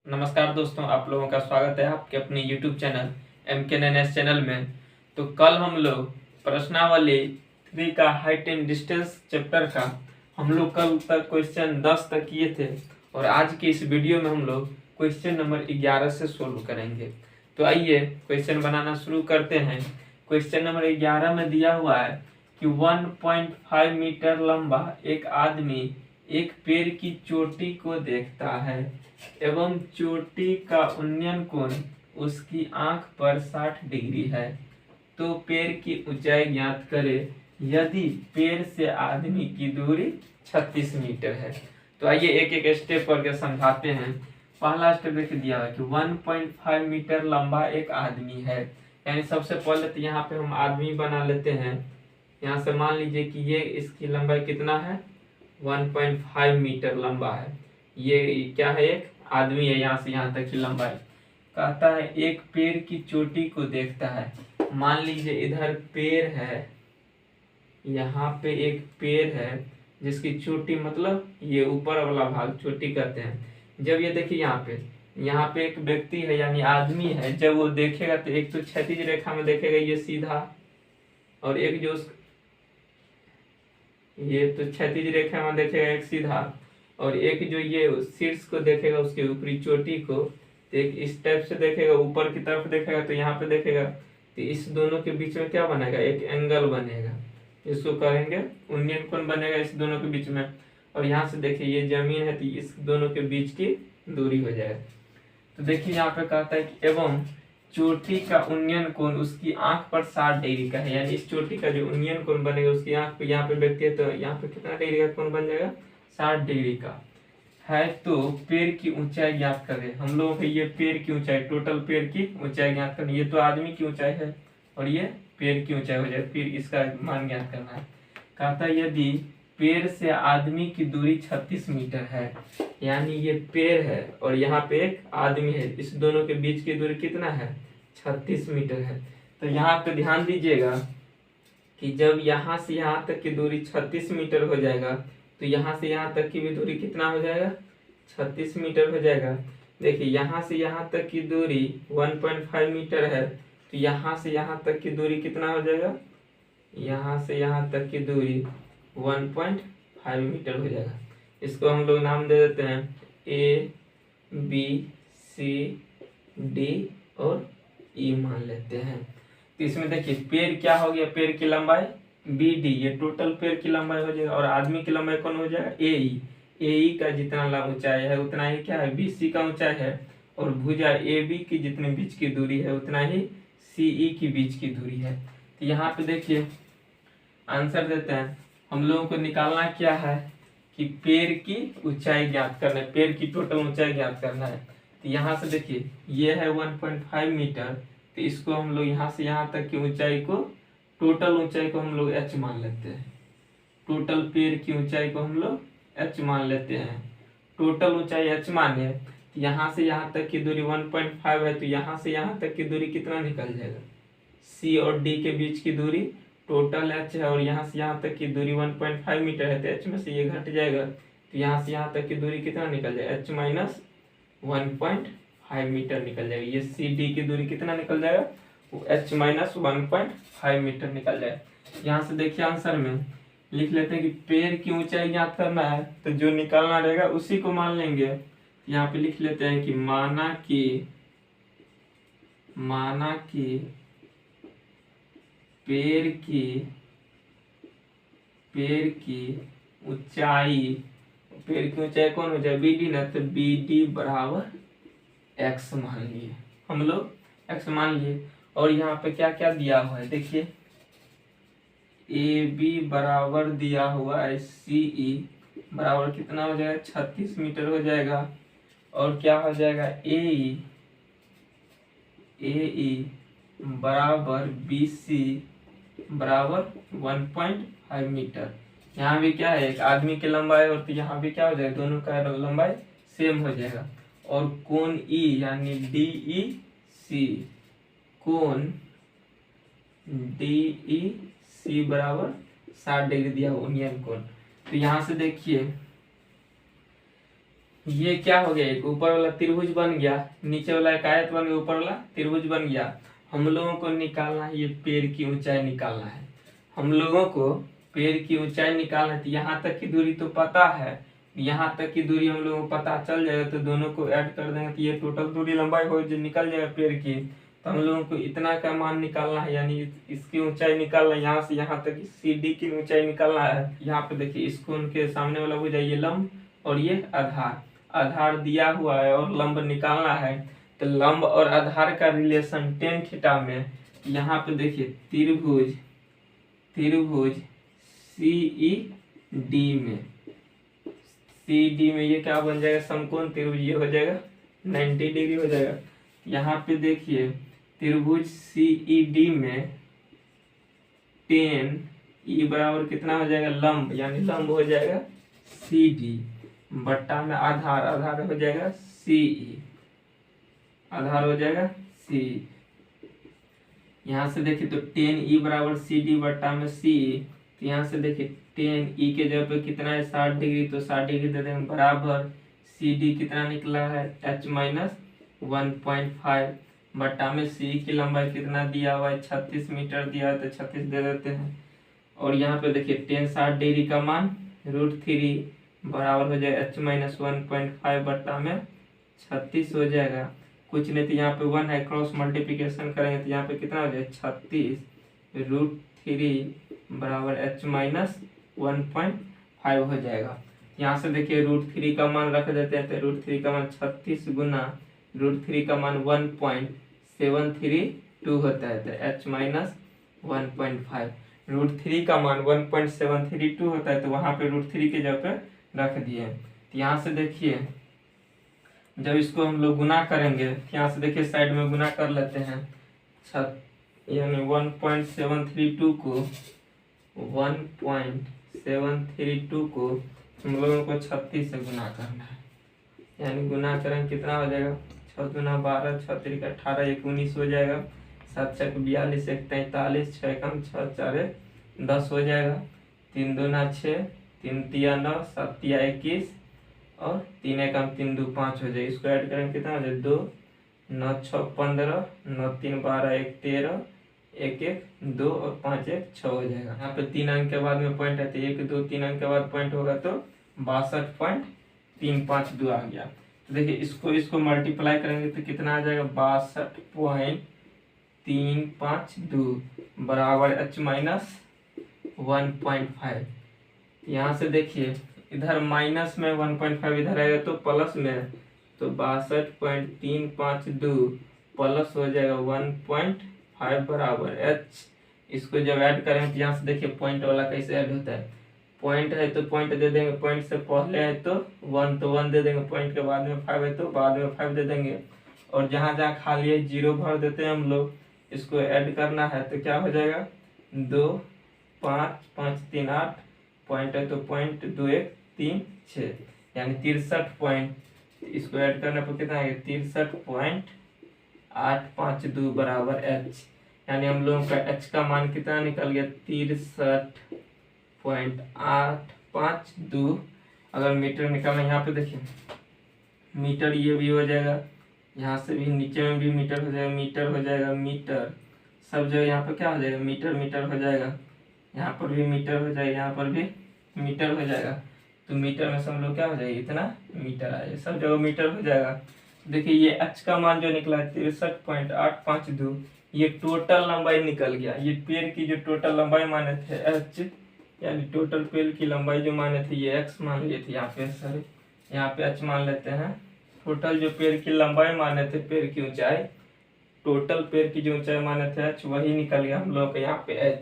नमस्कार दोस्तों, आप लोगों का स्वागत है आपके अपने YouTube चैनल MKNS चैनल में। तो कल हम लोग प्रश्नावली 3 का हाइट एंड डिस्टेंस चैप्टर का हम लोग कल तक क्वेश्चन 10 तक किए थे और आज की इस वीडियो में हम लोग क्वेश्चन नंबर 11 से सोल्व करेंगे। तो आइए क्वेश्चन बनाना शुरू करते हैं। क्वेश्चन नंबर 11 में दिया हुआ है कि 1.5 मीटर लंबा एक आदमी एक पेड़ की चोटी को देखता है एवं चोटी का उन्नयन कोण उसकी आंख पर 60 डिग्री है, तो पेड़ की ऊंचाई ज्ञात करे यदि पेड़ से आदमी की दूरी 36 मीटर है। तो आइए एक एक स्टेप करके समझाते हैं। पहला स्टेप देख दिया है कि 1.5 मीटर लंबा एक आदमी है, यानी सबसे पहले तो यहाँ पे हम आदमी बना लेते हैं। यहाँ से मान लीजिए कि ये इसकी लंबाई कितना है, 1.5 मीटर लंबा है। ये क्या है, एक आदमी है। यहाँ से यहाँ तक की लंबाई कहता है एक पेड़ की चोटी को देखता है। मान लीजिए इधर पेड़ है, यहाँ पे एक पेड़ है जिसकी चोटी मतलब ये ऊपर वाला भाग चोटी कहते हैं। जब ये देखिए यहाँ पे एक व्यक्ति है यानी आदमी है, जब वो देखेगा तो एक तो क्षैतिज रेखा में देखेगा ये सीधा, और एक जो ये तो क्षैतिज रेखा में देखेगा एक सीधा, और एक जो ये शीर्ष को देखेगा उसके ऊपरी चोटी को, तो एक इस टाइप से देखेगा, ऊपर की तरफ देखेगा तो यहाँ पे देखेगा। तो इस दोनों के बीच में क्या बनेगा, एक एंगल बनेगा, इसको कहेंगे उन्नयन कोण बनेगा इस दोनों के बीच में। और यहाँ से देखिए ये जमीन है तो इस दोनों के बीच की दूरी हो जाएगा। तो देखिए यहाँ पे कहता है कि एवं चोटी का उन्नयन कोण उसकी आंख पर 60 डिग्री का है, यानी इस चोटी का जो उन्नयन कोण बनेगा उसकी आंख पे, यहाँ पे व्यक्ति है तो यहाँ पे कितना डिग्री का कोण बन जाएगा, 60 डिग्री का है। तो पेड़ की ऊंचाई ज्ञात करें। हम लोगों को ये पेड़ की ऊंचाई, टोटल पेड़ की ऊंचाई ज्ञात करनी। ये तो आदमी की ऊंचाई है और ये पेड़ की ऊंचाई हो जाए, फिर इसका मान ज्ञात करना है। कहता है यदि पेड़ से आदमी की दूरी 36 मीटर है, यानी ये पेड़ है और यहाँ पे एक आदमी है, इस दोनों के बीच की दूरी कितना है, 36 मीटर है। तो यहाँ पे ध्यान दीजिएगा कि जब यहाँ से यहाँ तक की दूरी 36 मीटर हो जाएगा तो यहाँ से यहाँ तक की भी दूरी कितना हो जाएगा, 36 मीटर हो जाएगा। देखिए यहाँ से यहाँ तक की दूरी 1.5 मीटर है, तो यहाँ से यहाँ तक की दूरी कितना हो जाएगा, यहाँ से यहाँ तक की दूरी 1.5 मीटर हो जाएगा। इसको हम लोग नाम दे देते हैं A B C D और E मान लेते हैं। तो इसमें देखिए पेड़ क्या हो गया, पेड़ की लंबाई BD, ये टोटल पेड़ की लंबाई हो जाएगा, और आदमी की लंबाई कौन हो जाएगा, AE का जितना ऊंचाई है उतना ही क्या है, BC का ऊंचाई है, और भुजा AB की जितने बीच की दूरी है उतना ही CE की बीच की दूरी है। तो यहाँ पे देखिए आंसर देते हैं। हम लोगों को निकालना क्या है कि पेड़ की ऊंचाई ज्ञात करना है, पेड़ की टोटल ऊंचाई ज्ञात करना है। तो यहाँ से देखिए ये है 1.5 मीटर, तो इसको हम लोग यहाँ से यहाँ तक की ऊंचाई को, टोटल ऊंचाई को हम लोग h मान लेते हैं। टोटल पेड़ की ऊंचाई को हम लोग h मान लेते हैं। टोटल ऊंचाई h माने, तो यहाँ से यहाँ तक की दूरी 1.5 है, तो यहाँ से यहाँ तक की दूरी कितना निकल जाएगा, C और D के बीच की दूरी टोटल h है, और यहाँ से यहाँ तक की दूरी 1.5 मीटर है, तो h में से ये घट जाएगा, तो यहाँ से यहाँ तक की दूरी कितना निकल जाएगा, h माइनस 1.5 मीटर निकल जाएगा। ये CD की दूरी कितना निकल जाएगा, वो h माइनस 1.5 मीटर निकल जाएगा। यहाँ से देखिए आंसर में लिख लेते हैं कि पेड़ की ऊंचाई ज्ञात करना है, तो जो निकालना रहेगा उसी को मान लेंगे। यहाँ पे लिख लेते हैं कि माना कि पेड़ की ऊंचाई कौन हो जाए, BD ना, तो BD बराबर x मान लिए, हम लोग x मान लिए। और यहाँ पे क्या क्या दिया हुआ है देखिए, AB बराबर दिया हुआ है CE बराबर कितना हो जाएगा, 36 मीटर हो जाएगा, और क्या हो जाएगा AE बराबर BC बराबर 1.5 मीटर। यहाँ भी क्या है, एक आदमी की लंबाई, और तो यहाँ भी क्या हो जाएगा, दोनों का लंबाई सेम हो जाएगा। और कोण E यानी DEC, कोण DEC बराबर 60 डिग्री दिया उन्नयन कोण। तो यहाँ से देखिए ये क्या हो गया, एक ऊपर वाला त्रिभुज बन गया, नीचे वाला एक आयत बन गया, ऊपर वाला त्रिभुज बन गया। हम लोगों को निकालना है, ये पेड़ की ऊंचाई निकालना है। हम लोगों को पेड़ की ऊंचाई निकालना है। तो यहाँ तक की दूरी तो पता है, यहाँ तक की दूरी हम लोगों को पता चल जाएगा, तो दोनों को ऐड कर देंगे तो ये टोटल दूरी लंबाई हो जो निकल जाएगा पेड़ की। तो हम लोगों को इतना का मान निकालना है, यानी इसकी ऊंचाई निकालना है, यहाँ से यहाँ तक सी डी की ऊंचाई निकालना है। यहाँ पे देखिए, इसको उनके सामने वाला हो जाए, ये लंब और ये आधार, आधार दिया हुआ है और लंब निकालना है। तो लंब और आधार का रिलेशन टेन थीटा में, यहाँ पे देखिए त्रिभुज, त्रिभुज सीई डी में, सी डी में ये क्या बन जाएगा, समकोण त्रिभुज, ये हो जाएगा 90 डिग्री हो जाएगा। यहाँ पे देखिए त्रिभुज सीई डी में 10 ई बराबर कितना हो जाएगा, लंब, यानी लंब हो जाएगा सी डी बट्टा में आधार, आधार हो जाएगा सीई, आधार हो जाएगा सी। यहाँ से देखिए तो 10 ई बराबर सी डी बट्टा में सी। तो यहाँ से देखिए 10 ई के जगह पे कितना है 60 डिग्री, तो 60 डिग्री दे देंगे बराबर सी डी कितना निकला है h माइनस 1.5 बट्टा में सी की लंबाई कितना दिया हुआ है 36 मीटर दिया है, तो 36 दे देते हैं। और यहाँ पे देखिए 10 60 डिग्री का मान √3 बराबर हो जाएगा h माइनस 1.5 बट्टा में 36 हो जाएगा। कुछ नहीं तो यहाँ पे 1 है, क्रॉस मल्टीप्लिकेशन करेंगे तो यहाँ पे कितना हो जाएगा 36 √3 बराबर h माइनस 1.5 हो जाएगा। यहाँ से देखिए √3 का मान रख देते हैं, तो √3 का मान 36 गुना √3 का मान 1.732 होता है, तो h माइनस 1.5, √3 का मान 1.732 होता है, तो वहाँ पे √3 के जगह पे रख दिए। तो यहाँ से देखिए जब इसको हम लोग गुना करेंगे, यहाँ से देखिए साइड में गुना कर लेते हैं, यानी 1.732 को 1.732 को हम लोगों को 36 से गुना करना है, यानी गुना करेंगे कितना हो जाएगा 6 दूना 12, 6 तिरिका 18, 1 19 हो जाएगा, 7 छक 42, 1 43, 6 कम 6 4 10 हो जाएगा, 3 दूना 6, 3 तिया 9, 7 तिया 21 और 3 एकम 3 2 5 हो जाएगा। इसको ऐड करेंगे कितना हो जाएगा 2 9 6 15, 9 3 12, 1 13, 1 1 2 और 5 1 6 हो जाएगा। यहाँ पे 3 अंक के बाद में पॉइंट है, तो 1 2 3 अंक के बाद पॉइंट होगा तो 62.352 आ गया। तो देखिए इसको मल्टीप्लाई करेंगे तो कितना आ जाएगा 62.352 बराबर h माइनस 1.5। यहाँ से देखिए इधर माइनस में 1.5 इधर आएगा तो प्लस में, तो 62.352 प्लस हो जाएगा 1.5 बराबर h। इसको जब ऐड करेंगे तो यहाँ से देखिए पॉइंट वाला कैसे ऐड होता है, पॉइंट है तो पॉइंट दे देंगे, पॉइंट से पहले है तो 1 तो 1 दे देंगे, पॉइंट के बाद में 5 है तो बाद में 5 दे देंगे, और जहाँ जहाँ खाली है 0 भर देते हैं हम लोग। इसको ऐड करना है तो क्या हो जाएगा 2 5 5 3 8, पॉइंट है तो पॉइंट 2 1 3 6, यानी 63 पॉइंट। इसको ऐड करने पर कितना आएगा 63.852 बराबर h, यानी हम लोगों का h का मान कितना निकल गया 63.852। अगर मीटर निकालना, यहाँ पे देखिए मीटर ये भी हो जाएगा, यहाँ से भी नीचे में भी मीटर हो जाएगा, मीटर हो जाएगा, मीटर सब जगह यहाँ पर क्या हो जाएगा मीटर मीटर हो जाएगा, यहाँ पर भी मीटर हो जाएगा, यहाँ पर भी मीटर हो जाएगा। तो मीटर में सब लोग क्या हो जाएगा इतना मीटर आएगा, सब जगह मीटर हो जाएगा। देखिए ये h का मान जो निकला है 63.852, ये टोटल लंबाई निकल गया। ये पेड़ की जो टोटल लंबाई माने थे h, यानी टोटल पेड़ की लंबाई जो माने थे ये x मान लिए थे, यहाँ पे सॉरी यहाँ पे h मान लेते हैं। टोटल जो पेड़ की लंबाई माने थे, पेड़ की ऊंचाई, टोटल पेड़ की जो ऊंचाई माने थे h, वही निकल गया हम लोग के यहाँ पे h।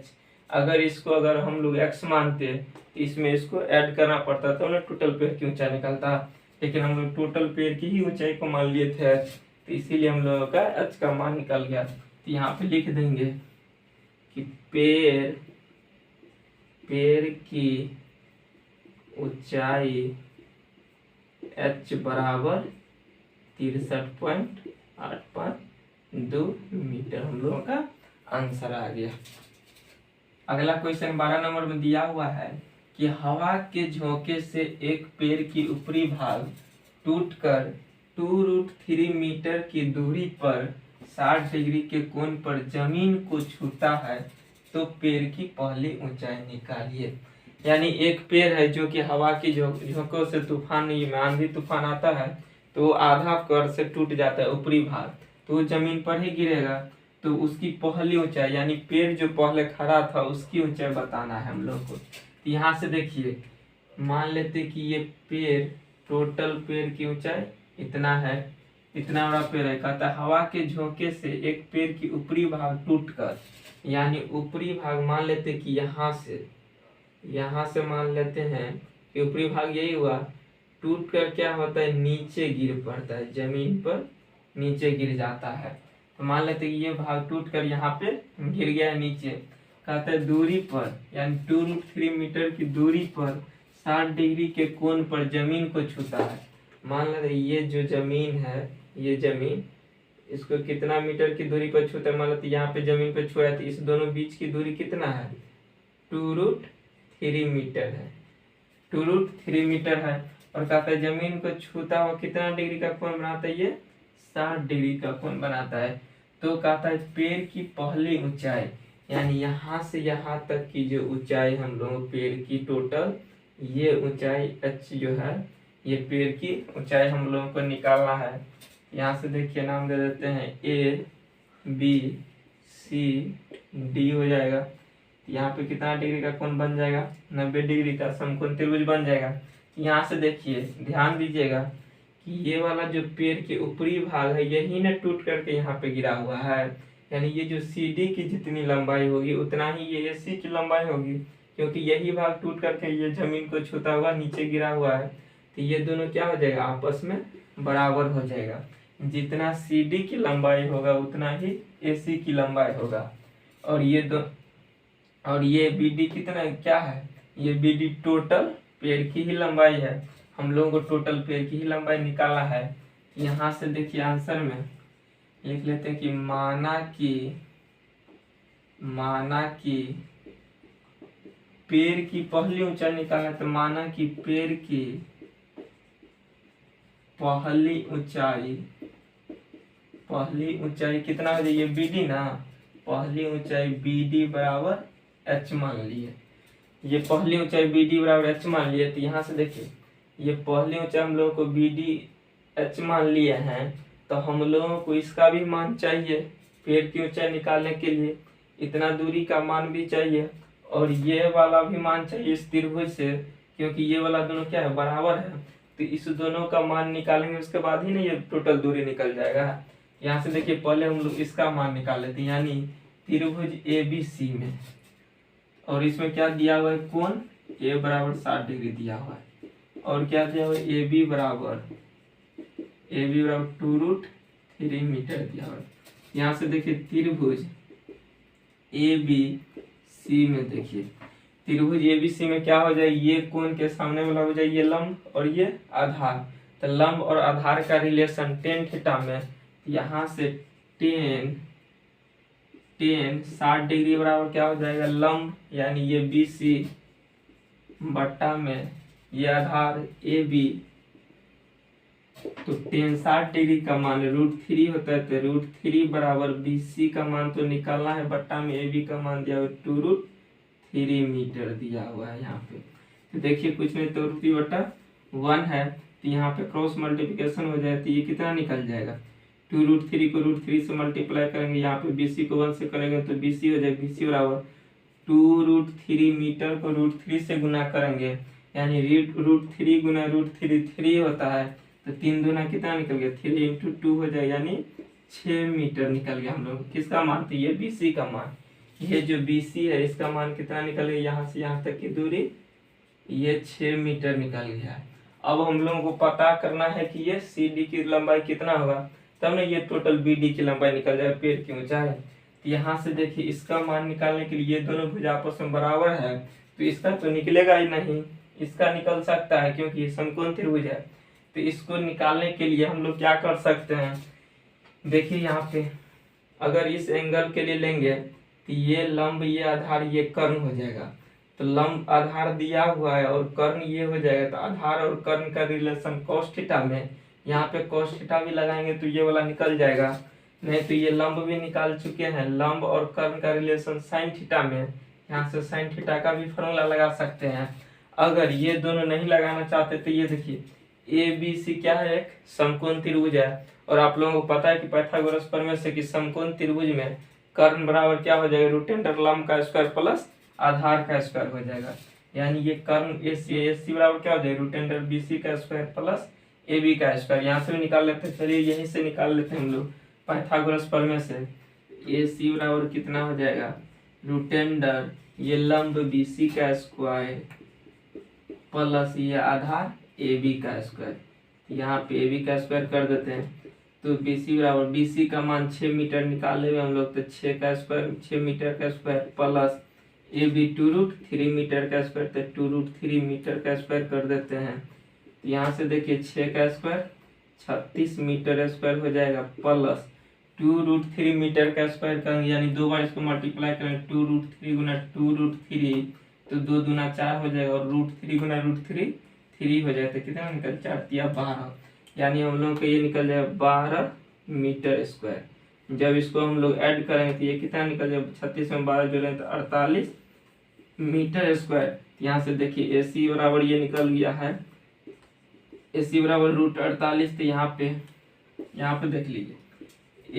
अगर इसको अगर हम लोग x मानते तो इसमें इसको ऐड करना पड़ता तो ना टोटल पेड़ की ऊंचाई निकलता, लेकिन हम लोग टोटल पेड़ की ही ऊंचाई को मान लिए थे h, तो इसीलिए हम लोगों का h का मान निकल गया। तो यहाँ पे लिख देंगे कि पेड़ की ऊंचाई h बराबर 63.852 मीटर हम लोगों का आंसर आ गया। अगला क्वेश्चन 12 नंबर में दिया हुआ है कि हवा के झोंके से एक पेड़ की ऊपरी भाग टूटकर 2√3 मीटर की दूरी पर 60 डिग्री के कोण पर जमीन को छूता है तो पेड़ की पहली ऊंचाई निकालिए। यानी एक पेड़ है जो कि हवा की झोंकों से तूफान में आंधी तूफान आता है तो आधा कर से टूट जाता है ऊपरी भाग, तो वो जमीन पर ही गिरेगा। तो उसकी पहली ऊंचाई यानी पेड़ जो पहले खड़ा था उसकी ऊंचाई बताना है हम लोग को। तो यहाँ से देखिए, मान लेते कि ये पेड़, टोटल पेड़ की ऊंचाई इतना है, इतना बड़ा पेड़ है। कहता है हवा के झोंके से एक पेड़ की ऊपरी भाग टूटकर, यानी ऊपरी भाग मान लेते कि यहाँ से मान लेते हैं कि ऊपरी भाग यही हुआ, टूट कर क्या होता है नीचे गिर पड़ता है, जमीन पर नीचे गिर जाता है। तो मान लेते कि ये भाग टूट कर यहाँ पे गिर गया है नीचे। कहता है दूरी पर यानी 2√3 मीटर की दूरी पर 60 डिग्री के कोण पर जमीन को छूता है। मान लेते ये जो जमीन है, ये जमीन, इसको कितना मीटर की दूरी पर छूता है, मान लेते यहाँ पे जमीन पर छुआ है तो इस दोनों बीच की दूरी कितना है 2√3 मीटर है, 2√3 मीटर है। और कहता है जमीन को छूता हुआ कितना डिग्री का कोण बनाता है, ये 60 डिग्री का कोण बनाता है। तो कहता है पेड़ की पहली ऊंचाई यानी यहाँ से यहाँ तक की जो ऊंचाई हम लोग पेड़ की टोटल, ये ऊंचाई h जो है, ये पेड़ की ऊंचाई हम लोगों को निकालना है। यहाँ से देखिए नाम दे देते हैं ABCD हो जाएगा। यहाँ पे कितना डिग्री का कोण बन जाएगा, 90 डिग्री का समकोण त्रिभुज बन जाएगा। यहाँ से देखिए ध्यान दीजिएगा कि ये वाला जो पेड़ के ऊपरी भाग है यही ना टूट करके यहाँ पे गिरा हुआ है, यानी ये जो CD की जितनी लंबाई होगी उतना ही ये AC की लंबाई होगी, क्योंकि यही भाग टूट करके ये जमीन को छूता हुआ नीचे गिरा हुआ है। तो ये दोनों क्या हो जाएगा, आपस में बराबर हो जाएगा। जितना CD की लंबाई होगा उतना ही AC की लंबाई होगा। और ये BD कितना क्या है, ये BD टोटल पेड़ की ही लंबाई है। हम लोगों को टोटल पेड़ की ही लंबाई निकालना है। यहाँ से देखिए आंसर में लिख लेते हैं कि माना कि पेड़ की पहली ऊंचाई निकालना, तो माना कि पेड़ की पहली ऊंचाई कितना हो जाए, BD ना, पहली ऊंचाई BD बराबर h मान लिए। ये पहली ऊंचाई BD बराबर h मान लिए। तो यहाँ से देखिए ये पहली ऊंचाई हम लोगों को BD h मान लिए हैं, तो हम लोगों को इसका भी मान चाहिए पेड़ की ऊंचाई निकालने के लिए, इतना दूरी का मान भी चाहिए और ये वाला भी मान चाहिए इस त्रिभुज से, क्योंकि ये वाला दोनों क्या है बराबर है। तो इस दोनों का मान निकालेंगे उसके बाद ही ना ये टोटल दूरी निकल जाएगा। यहाँ से देखिए पहले हम लोग इसका मान निकाल लेते हैं, यानी त्रिभुज ABC में, और इसमें क्या दिया हुआ है कोण A बराबर 60 डिग्री दिया हुआ है, और क्या दिया हुआ है AB बराबर 2√3 मीटर दिया हुआ है। यहाँ से देखिए त्रिभुज ABC में, देखिए त्रिभुज ABC में क्या हो जाए, ये कोण के सामने वाला हो जाए ये लंब और ये आधार। तो लंब और आधार का रिलेशन tan थीटा में, यहाँ से tan 60 डिग्री बराबर क्या हो जाएगा लंब, यानी ये BC बट्टा में ये आधार AB। तो tan 60 डिग्री का मान √3 होता है, तो √3 बराबर BC का मान तो निकालना है, बट्टा में AB का मान दिया हुआ 2√3 मीटर दिया हुआ है यहाँ पे। तो देखिए कुछ नहीं तो √3/1 है, तो यहाँ पे क्रॉस मल्टीप्लिकेशन हो जाए तो ये कितना निकल जाएगा, 2√3 को √3 से मल्टीप्लाई करेंगे, यहाँ पे BC को 1 से करेंगे तो BC हो जाए, BC बराबर 2√3 मीटर को √3 से गुना करेंगे, यानी √3 गुना √3 3 होता है, तो 3 दूना कितना निकल गया 3 × 2 हो जाए, यानी 6 मीटर निकल गया हम लोग किसका मान, तो ये BC का मान। ये जो BC है इसका मान कितना निकल गया, यहाँ से यहाँ तक की दूरी ये 6 मीटर निकल गया है। अब हम लोगों को पता करना है कि ये CD की लंबाई कितना होगा, तब ना ये टोटल BD की लंबाई निकल जाए पेड़ की ऊंचाई। तो यहाँ से देखिए इसका मान निकालने के लिए ये दोनों भुजा आपस में बराबर है, तो इसका तो निकलेगा ही नहीं, इसका निकल सकता है क्योंकि ये समकोण त्रिभुज है। तो इसको निकालने के लिए हम लोग क्या कर सकते हैं, देखिए यहाँ पे अगर इस एंगल के लिए लेंगे तो ये लंब ये आधार ये कर्ण हो जाएगा, तो लंब आधार दिया हुआ है और कर्ण ये हो जाएगा, तो आधार और कर्ण का रिलेशन cos थीटा में, यहाँ पे cos थीटा भी लगाएंगे तो ये वाला निकल जाएगा। नहीं तो ये लंब भी निकाल चुके हैं, लंब और कर्ण का रिलेशन sin थीटा में, यहाँ से sin थीटा का भी फॉर्मूला लगा सकते हैं। अगर ये दोनों नहीं लगाना चाहते तो ये देखिए ABC क्या है, एक समकोण त्रिभुज है, और आप लोगों को पता है कि पाइथागोरस प्रमेय से कि समकोण त्रिभुज में कर्ण बराबर क्या हो जाएगा, रूट अंडर लंब का स्क्वायर प्लस आधार का स्क्वायर हो जाएगा। यानी ये कर्ण AC बराबर क्या हो जाएगा, रूट अंडर BC का स्क्वायर प्लस AB का स्क्वायर। यहाँ से भी निकाल लेते हैं, चलिए यहीं से निकाल लेते हैं हम लोग पाइथागोरस प्रमेय से। AC बराबर कितना हो जाएगा, रूट अंडर ये लंब BC का स्क्वायर प्लस ये आधार AB का स्क्वायर। यहाँ पे AB का स्क्वायर कर देते हैं, तो BC बराबर BC का मान 6 मीटर निकाले हुए हम लोग, तो 6 का स्क्वायर 6 मीटर का स्क्वायर प्लस AB 2√3 मीटर का स्क्वायर, तो 2√3 मीटर का स्क्वायर कर देते हैं। तो यहाँ से देखिए 6 का स्क्वायर 36 मीटर स्क्वायर हो जाएगा प्लस 2√3 मीटर का स्क्वायर करेंगे, यानी दो बार इसको मल्टीप्लाई करेंगे, 2√3 गुना 2√3 तो 2 दूना 4 हो जाएगा, और √3 गुना √3 3 हो जाएगा, तो कितना निकल 4 तिया 12, यानी हम लोग का ये निकल जाएगा 12 मीटर स्क्वायर। जब इसको हम लोग ऐड करेंगे तो ये कितना निकल जाएगा, 36 में 12 जोड़ेंगे तो 48 मीटर स्क्वायर। यहाँ से देखिए AC बराबर ये निकल गया है, AC बराबर √48, तो यहाँ पे देख लीजिए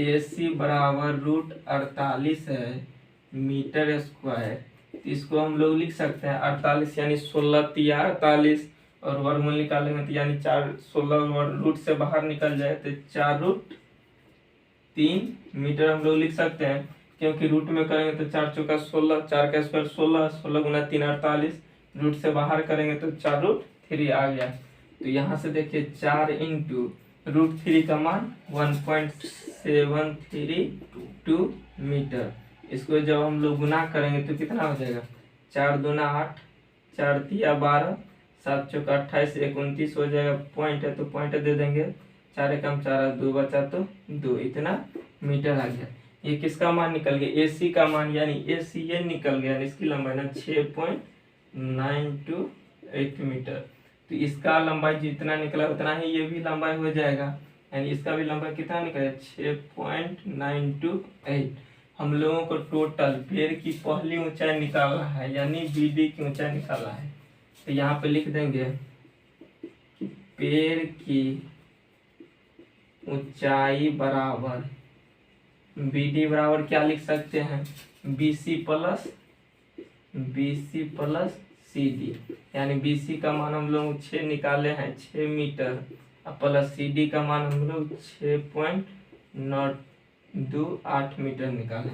AC बराबर √48 है मीटर स्क्वायर। तो इसको हम लोग लिख सकते हैं 48 यानी 16 तिया 48, और वर्गमूल निकालेंगे तो यानी 16 रूट से बाहर निकल जाए तो 4√3 मीटर हम लोग लिख सकते हैं, क्योंकि रूट में करेंगे तो 4 चौका 16, 4 का स्क्वायर 16, 16 गुना 3 48, रूट से बाहर करेंगे तो 4√3 आ गया। तो यहाँ से देखिए 4 इंटू √3 का मान 1.732 मीटर। इसको जब हम लोग गुना करेंगे तो कितना हो जाएगा, 4 दूना 8, 4 तिया 12, 7 चौका 28, 29 हो जाएगा। पॉइंट है तो पॉइंट दे देंगे, 4 एकम 4, 2 बचा तो 2, इतना मीटर आ गया। ये किसका मान निकल गया, AC का मान, यानी AC ये निकल गया, इसकी लंबाई ना 6.928 मीटर। तो इसका लंबाई जितना निकला उतना ही ये भी लंबाई हो जाएगा, यानी इसका भी लंबाई कितना निकला 6.928। हम लोगों को टोटल पेड़ की पहली ऊंचाई निकालना है, यानी BD की ऊंचाई निकालना है। तो यहाँ पे लिख देंगे कि पेड़ की ऊंचाई बराबर BD बराबर क्या लिख सकते हैं, BC प्लस CD, यानी BC का मान हम लोग 6 निकाले हैं 6 मीटर, प्लस CD का मान हम लोग 6.928 मीटर निकाले।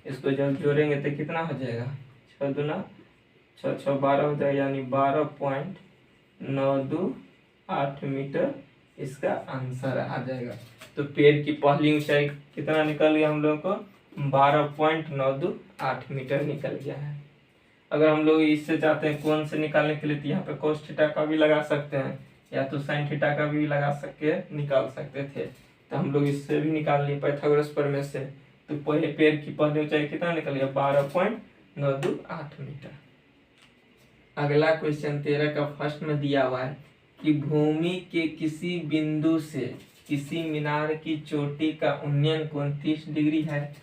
इसको जब जोड़ेंगे तो कितना हो जाएगा, 6 दूना 6 6 12 हो जाएगा, यानी 12.928 मीटर इसका आंसर आ जाएगा। तो पेड़ की पहली ऊंचाई कितना निकल गया हम लोग को, 12.928 मीटर निकल गया है। अगर हम लोग इससे चाहते हैं कोण से निकालने के लिए, तो यहाँ पे cos थीटा का भी लगा सकते हैं, या तो sin थीटा का भी लगा सके निकाल सकते थे, तो हम लोग इससे भी निकाल लिए पाइथागोरस प्रमेय से। तो पहले पेड़ की पहली ऊंचाई कितना निकल गया, 12.928 मीटर। अगला क्वेश्चन 13 का फर्स्ट में दिया हुआ है कि भूमि के किसी बिंदु से किसी मीनार की चोटी का उन्नयन कोण 30 डिग्री है।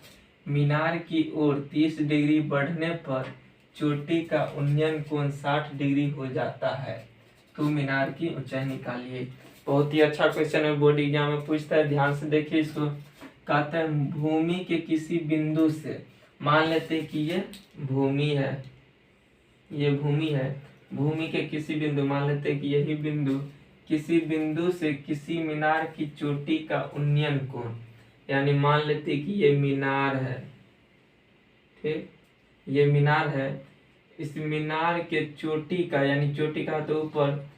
मीनार की ओर 30 डिग्री बढ़ने पर चोटी का उन्नयन कोण 60 डिग्री हो जाता है, तो मीनार की ऊंचाई निकालिए। बहुत ही अच्छा क्वेश्चन है, बोर्ड एग्जाम में पूछता है, ध्यान से देखिए इसको। कहता है भूमि के किसी बिंदु से, मान लेते हैं कि ये भूमि है, ये भूमि है, भूमि के किसी बिंदु, मान लेते हैं कि यही बिंदु, किसी बिंदु से किसी मीनार की चोटी का उन्नयन कोण, यानी मान लेते हैं कि ये मीनार है, ठीक, ये मीनार है, इस मीनार के चोटी का, यानी चोटी का तो ऊपर,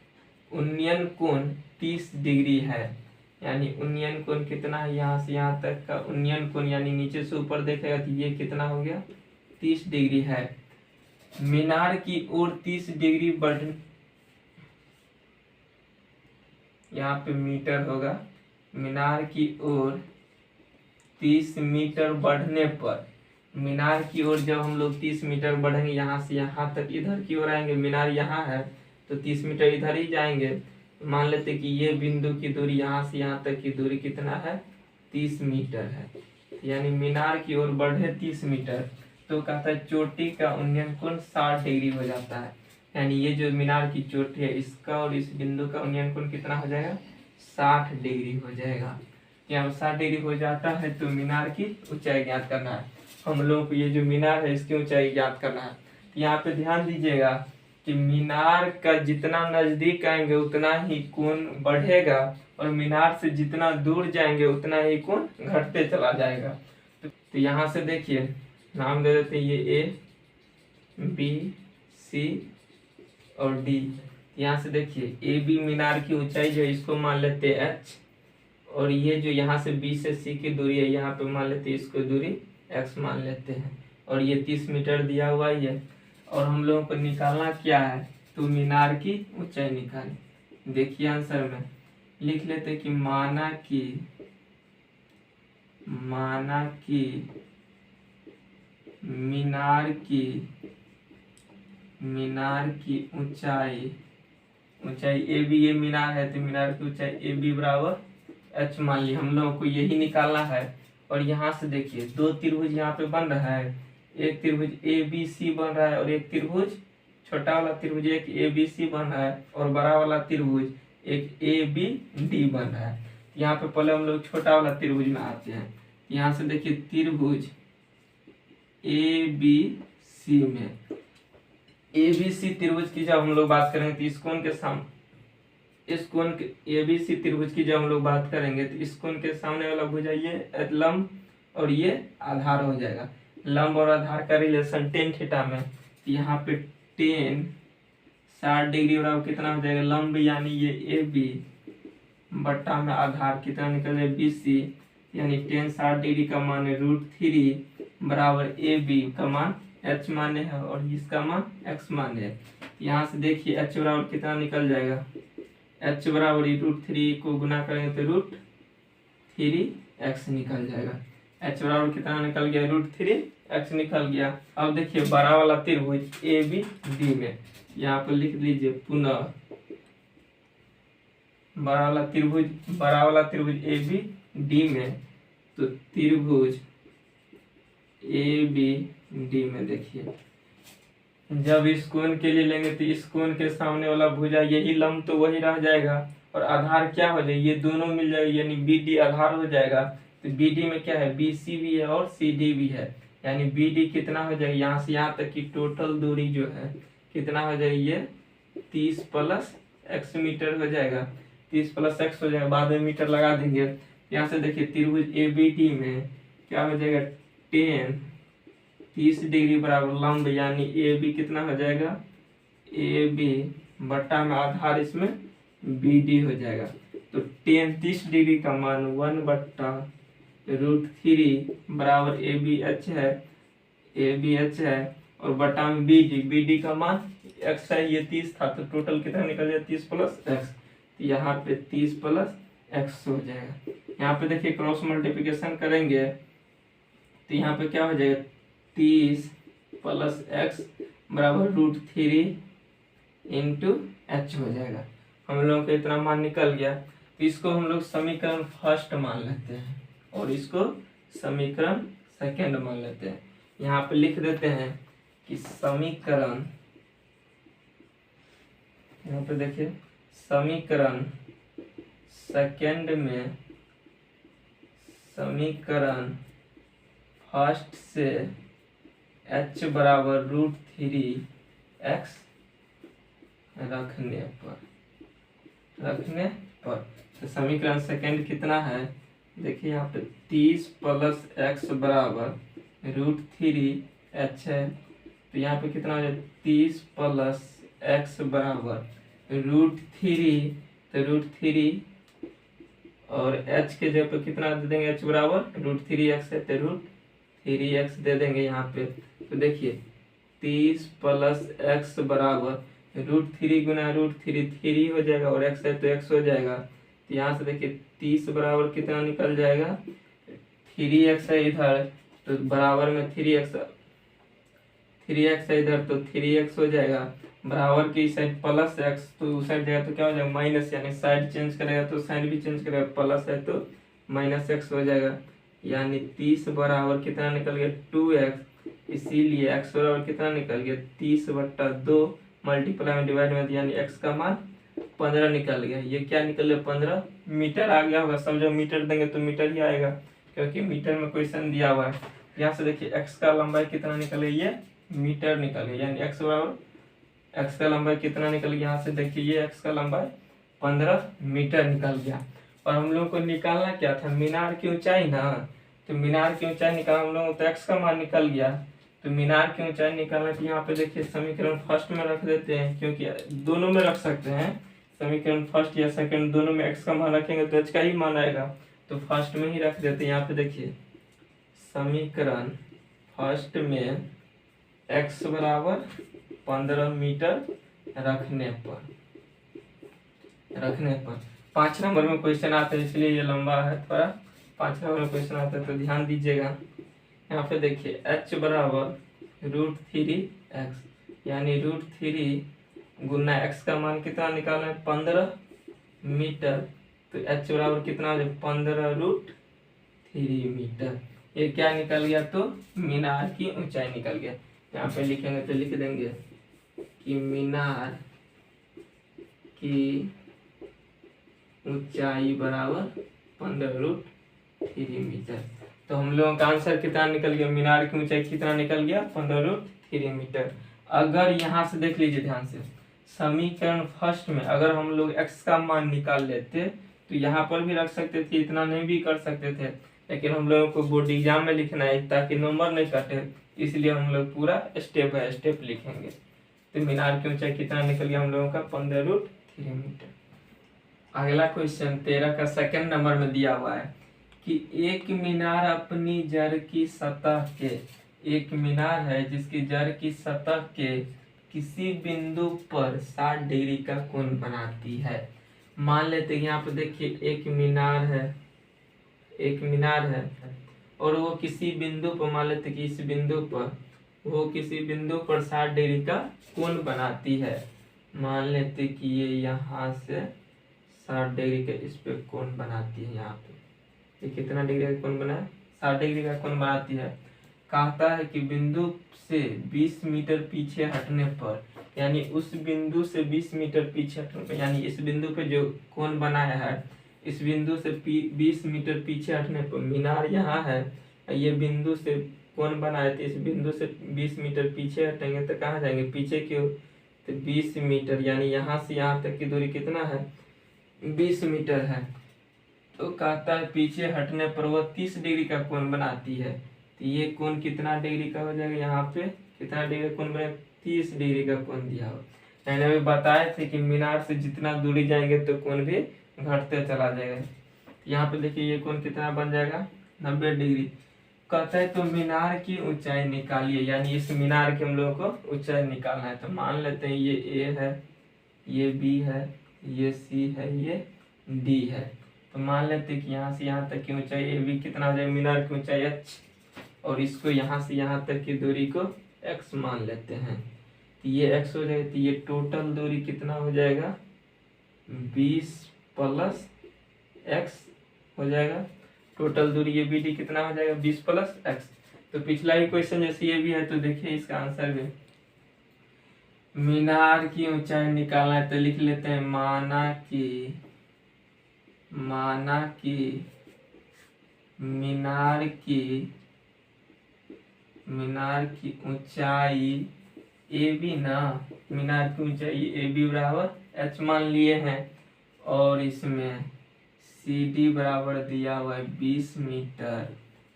उन्नयन कोण 30 डिग्री है। यानी उन्नयन कोण कितना है, यहाँ से यहाँ तक का उन्नयन कोण, यानी नीचे से ऊपर देखेगा तो ये कितना हो गया, 30 डिग्री है। मीनार की ओर 30 डिग्री बढ़, यहाँ पे मीटर होगा, मीनार की ओर 30 मीटर बढ़ने पर मीनार की ओर जब हम लोग 30 मीटर बढ़ेंगे, यहाँ से यहाँ तक इधर की ओर आएंगे, मीनार यहाँ है तो 30 मीटर इधर ही जाएंगे। मान लेते कि ये बिंदु की दूरी यहाँ से यहाँ तक की दूरी कितना है, 30 मीटर है। यानी मीनार की ओर बढ़े 30 मीटर तो कहता है चोटी का उन्नयन कोण 60 डिग्री हो जाता है। यानी ये जो मीनार की चोटी है इसका और इस बिंदु का उन्नयन कोण कितना हो जाएगा, 60 डिग्री हो जाएगा। यहाँ 60 डिग्री हो जाता है तो मीनार की ऊंचाई ज्ञात करना है। हम लोगों को ये जो मीनार है इसकी ऊंचाई ज्ञात करना है। यहाँ पे ध्यान दीजिएगा कि मीनार का जितना नजदीक आएंगे उतना ही कोण बढ़ेगा और मीनार से जितना दूर जाएंगे उतना ही कोण घटते चला जाएगा। तो यहाँ से देखिए नाम दे देते हैं ये ए बी सी और डी। यहाँ से देखिए ए बी मीनार की ऊंचाई जो है इसको मान लेते हैं एच, और ये जो यहाँ से बी से सी की दूरी है यहाँ पे मान लेते हैं इसको दूरी एक्स मान लेते हैं, और ये 30 मीटर दिया हुआ ही है। और हम लोगों को निकालना क्या है, तो मीनार की ऊंचाई निकालें। देखिए आंसर में लिख लेते कि माना कि मीनार की ऊंचाई ए बी, ये मीनार है तो मीनार की ऊंचाई ए बी बराबर एच मान ली। हम लोगों को यही निकालना है। और यहाँ से देखिए दो त्रिभुज यहाँ पे बन रहा है, एक त्रिभुज ए बी सी बन रहा है और एक त्रिभुज छोटा वाला त्रिभुज एक ए बी सी बन रहा है और बड़ा वाला त्रिभुज एक ए बी डी बन रहा है। यहाँ पे पहले हम लोग छोटा वाला त्रिभुज में आते हैं। यहाँ से देखिए त्रिभुज ए बी सी में ए बी सी त्रिभुज की जब हम लोग बात करेंगे तो इस कोण के सामने, इस कोण के ए बी सी त्रिभुज की जब हम लोग बात करेंगे तो इस कोण के सामने वाला भुजा ये लंब और ये आधार हो जाएगा। लंब और आधार का रिलेशन टेन थीटा में, तो यहाँ पे टेन 60 डिग्री बराबर कितना हो जाएगा, लंब यानी ये ए बी बट्टा में आधार कितना निकल जाए बी सी, यानी टेन 60 डिग्री का मान है √3 बराबर ए बी का मान एच माने है और इसका मान एक्स माने है। यहाँ से देखिए एच बराबर कितना निकल जाएगा, एच बराबर √3 को गुना करेंगे तो √3x निकल जाएगा। एच बराबर कितना निकल गया, √3x निकल गया। अब देखिए बड़ा वाला त्रिभुज ए बी डी में, यहाँ पर लिख लीजिए पुनः बड़ा वाला त्रिभुज ए बी डी में, तो त्रिभुज ए बी डी में देखिए जब इस कोण के लिए लेंगे तो इस कोण के सामने वाला भुजा यही लंब तो वही रह जाएगा और आधार क्या हो जाएगा, ये दोनों मिल जाएगा यानी बी डी आधार हो जाएगा। तो बी डी में क्या है, बी सी भी है और सी डी भी है, यानी बी डी कितना हो जाएगा, यहाँ से यहाँ तक की टोटल दूरी जो है कितना हो जाएगी, ये 30 + x मीटर हो जाएगा। 30 + x हो जाएगा, बाद में मीटर लगा देंगे। यहाँ से देखिए त्रिभुज ए बी डी में क्या हो जाएगा, 30 डिग्री बराबर लंब यानी ए बी कितना हो जाएगा, ए बी बट्टा में आधार इसमें बी डी हो जाएगा। तो 30 डिग्री का मान 1/√3 बराबर ए बी एच है और बट्टा में बी डी का मान एक्स है, ये 30 था तो टोटल कितना निकल जाए 30 + x, तो यहाँ पे 30 + x हो जाएगा। यहाँ पे देखिए क्रॉस मल्टीप्लिकेशन करेंगे तो यहाँ पे क्या हो जाएगा, 30 + x बराबर √3 × h हो जाएगा। हम लोगों को इतना मान निकल गया, तो इसको हम लोग समीकरण फर्स्ट मान लेते हैं और इसको समीकरण सेकंड मान लेते हैं। यहाँ पे लिख देते हैं कि समीकरण, यहाँ पे देखिए समीकरण सेकंड में समीकरण फर्स्ट से h बराबर √3x रखने पर तो समीकरण सेकंड कितना है, देखिए यहाँ पे 30 + x बराबर √3h है, तो यहाँ पे कितना हो जाए 30 + x बराबर √3, तो √3 और h के जगह पे कितना दे देंगे, h बराबर √3x है तो √3x दे देंगे यहाँ पे। तो देखिए 30 + x बराबर √3 गुना √3 3 हो जाएगा और x है तो x हो जाएगा। तो यहाँ से देखिए 30 बराबर कितना निकल जाएगा, 3x है इधर तो बराबर में 3x है इधर, तो 3x हो जाएगा। बराबर की साइड प्लस x, तो उस साइड जाएगा तो क्या हो जाएगा माइनस, यानी साइड चेंज करेगा तो साइन भी चेंज करेगा, प्लस है तो माइनस x हो जाएगा। यानी 30 बराबर कितना निकल गया 2x, इसीलिए x बराबर कितना निकल गया 30/2 मल्टीप्लाई में डिवाइड में, यानी x का मान 15 निकल गया। ये क्या निकल गया 15 मीटर आ गया होगा। सब जब मीटर देंगे तो मीटर ही आएगा, क्योंकि मीटर में क्वेश्चन दिया हुआ है। यहाँ से देखिए x का लंबाई कितना निकल गया, ये मीटर निकल गया, यानी x बराबर x का लंबाई कितना निकल गया। यहाँ से देखिए ये x का लंबाई 15 मीटर निकल गया। और हम लोगों को निकालना क्या था, मीनार की ऊंचाई ना, तो मीनार की ऊंचाई निकालना हम लोगों को, तो x का मान निकल गया, तो मीनार की ऊंचाई निकालना। तो यहाँ पे देखिए समीकरण फर्स्ट में रख देते हैं, क्योंकि दोनों में रख सकते हैं, समीकरण फर्स्ट या सेकंड दोनों में x का मान रखेंगे तो h का ही मान आएगा, तो फर्स्ट में ही रख देते हैं। यहाँ पे देखिए समीकरण फर्स्ट में x बराबर 15 मीटर रखने पर 5 नंबर में क्वेश्चन आता है, इसलिए ये लंबा है थोड़ा। 5 नंबर में क्वेश्चन आता है तो ध्यान दीजिएगा। यहाँ पे देखिए h बराबर √3x, यानी √3 गुना x का मान कितना निकालना है 15 मीटर, तो h बराबर कितना हो जाए 15√3 मीटर। ये क्या निकल गया, तो मीनार की ऊंचाई निकल गया। यहाँ पे लिखेंगे तो लिख देंगे कि मीनार की ऊंचाई बराबर 15√3 मीटर। तो हम लोगों का आंसर कितना निकल गया, मीनार की ऊंचाई कितना निकल गया 15√3 मीटर। अगर यहाँ से देख लीजिए ध्यान से, समीकरण फर्स्ट में अगर हम लोग x का मान निकाल लेते तो यहाँ पर भी रख सकते थे, इतना नहीं भी कर सकते थे, लेकिन हम लोगों को बोर्ड एग्जाम में लिखना है ताकि नंबर नहीं कटे, इसलिए हम लोग पूरा स्टेप बाय स्टेप लिखेंगे। तो मीनार की ऊंचाई कितना निकल गया हम लोगों का 15√3 मीटर। अगला क्वेश्चन 13 का सेकंड नंबर में दिया हुआ है कि एक मीनार अपनी जड़ की सतह के, एक मीनार है जिसकी जड़ की सतह के किसी बिंदु पर 60 डिग्री का कोण बनाती है। मान लेते हैं यहाँ पे देखिए एक मीनार है और वो किसी बिंदु पर, मान लेते कि इस बिंदु पर, वो किसी बिंदु पर 60 डिग्री का कोण बनाती है। मान लेते कि ये यहाँ से 60 डिग्री का इस पे कोण बनाती है। यहाँ पे ये कितना डिग्री का कोण बना है 60 डिग्री का कोण बनाती है। कहता है कि बिंदु से 20 मीटर पीछे हटने पर, यानी उस बिंदु से 20 मीटर पीछे हटने पर, यानी इस बिंदु पे जो कोण बनाया है इस बिंदु से 20 मीटर पीछे हटने पर, मीनार यहाँ है, ये बिंदु से कोण बनाए थे, इस बिंदु से 20 मीटर पीछे हटेंगे तो कहाँ जाएंगे पीछे क्यों, तो 20 मीटर, यानी यहाँ से यहाँ तक की दूरी कितना है 20 मीटर है। तो कहता है पीछे हटने पर वह 30 डिग्री का कोण बनाती है। तो ये कोण कितना डिग्री का हो जाएगा, यहाँ पे कितना डिग्री का कोण बनेगा 30 डिग्री का कोण दिया हो। मैंने अभी बताए थे कि मीनार से जितना दूरी जाएंगे तो कोण भी घटते चला जाएगा। यहाँ पे देखिए ये कोण कितना बन जाएगा 90 डिग्री। कहता है तो मीनार की ऊंचाई निकालिए, यानी इस मीनार की हम लोगों को ऊंचाई निकालना है। तो मान लेते हैं ये ए है, ये बी है, ये सी है, ये डी है। तो मान लेते हैं कि यहाँ से यहाँ तक की ऊंचाई ए बी कितना हो जाएगा, मीनार की ऊंचाई h, और इसको यहाँ से यहाँ तक की दूरी को x मान लेते हैं। तो ये x हो जाएगा, तो ये टोटल दूरी कितना हो जाएगा 20 + x हो जाएगा। टोटल दूरी ये बी डी कितना हो जाएगा 20 + x। तो पिछला ही क्वेश्चन जैसे ये भी है, तो देखिए इसका आंसर भी मीनार की ऊंचाई निकालना है। तो लिख लेते हैं माना कि मीनार की ऊंचाई ए बी ना, मीनार की ऊंचाई ए बी बराबर h मान लिए हैं, और इसमें सी डी बराबर दिया हुआ है 20 मीटर,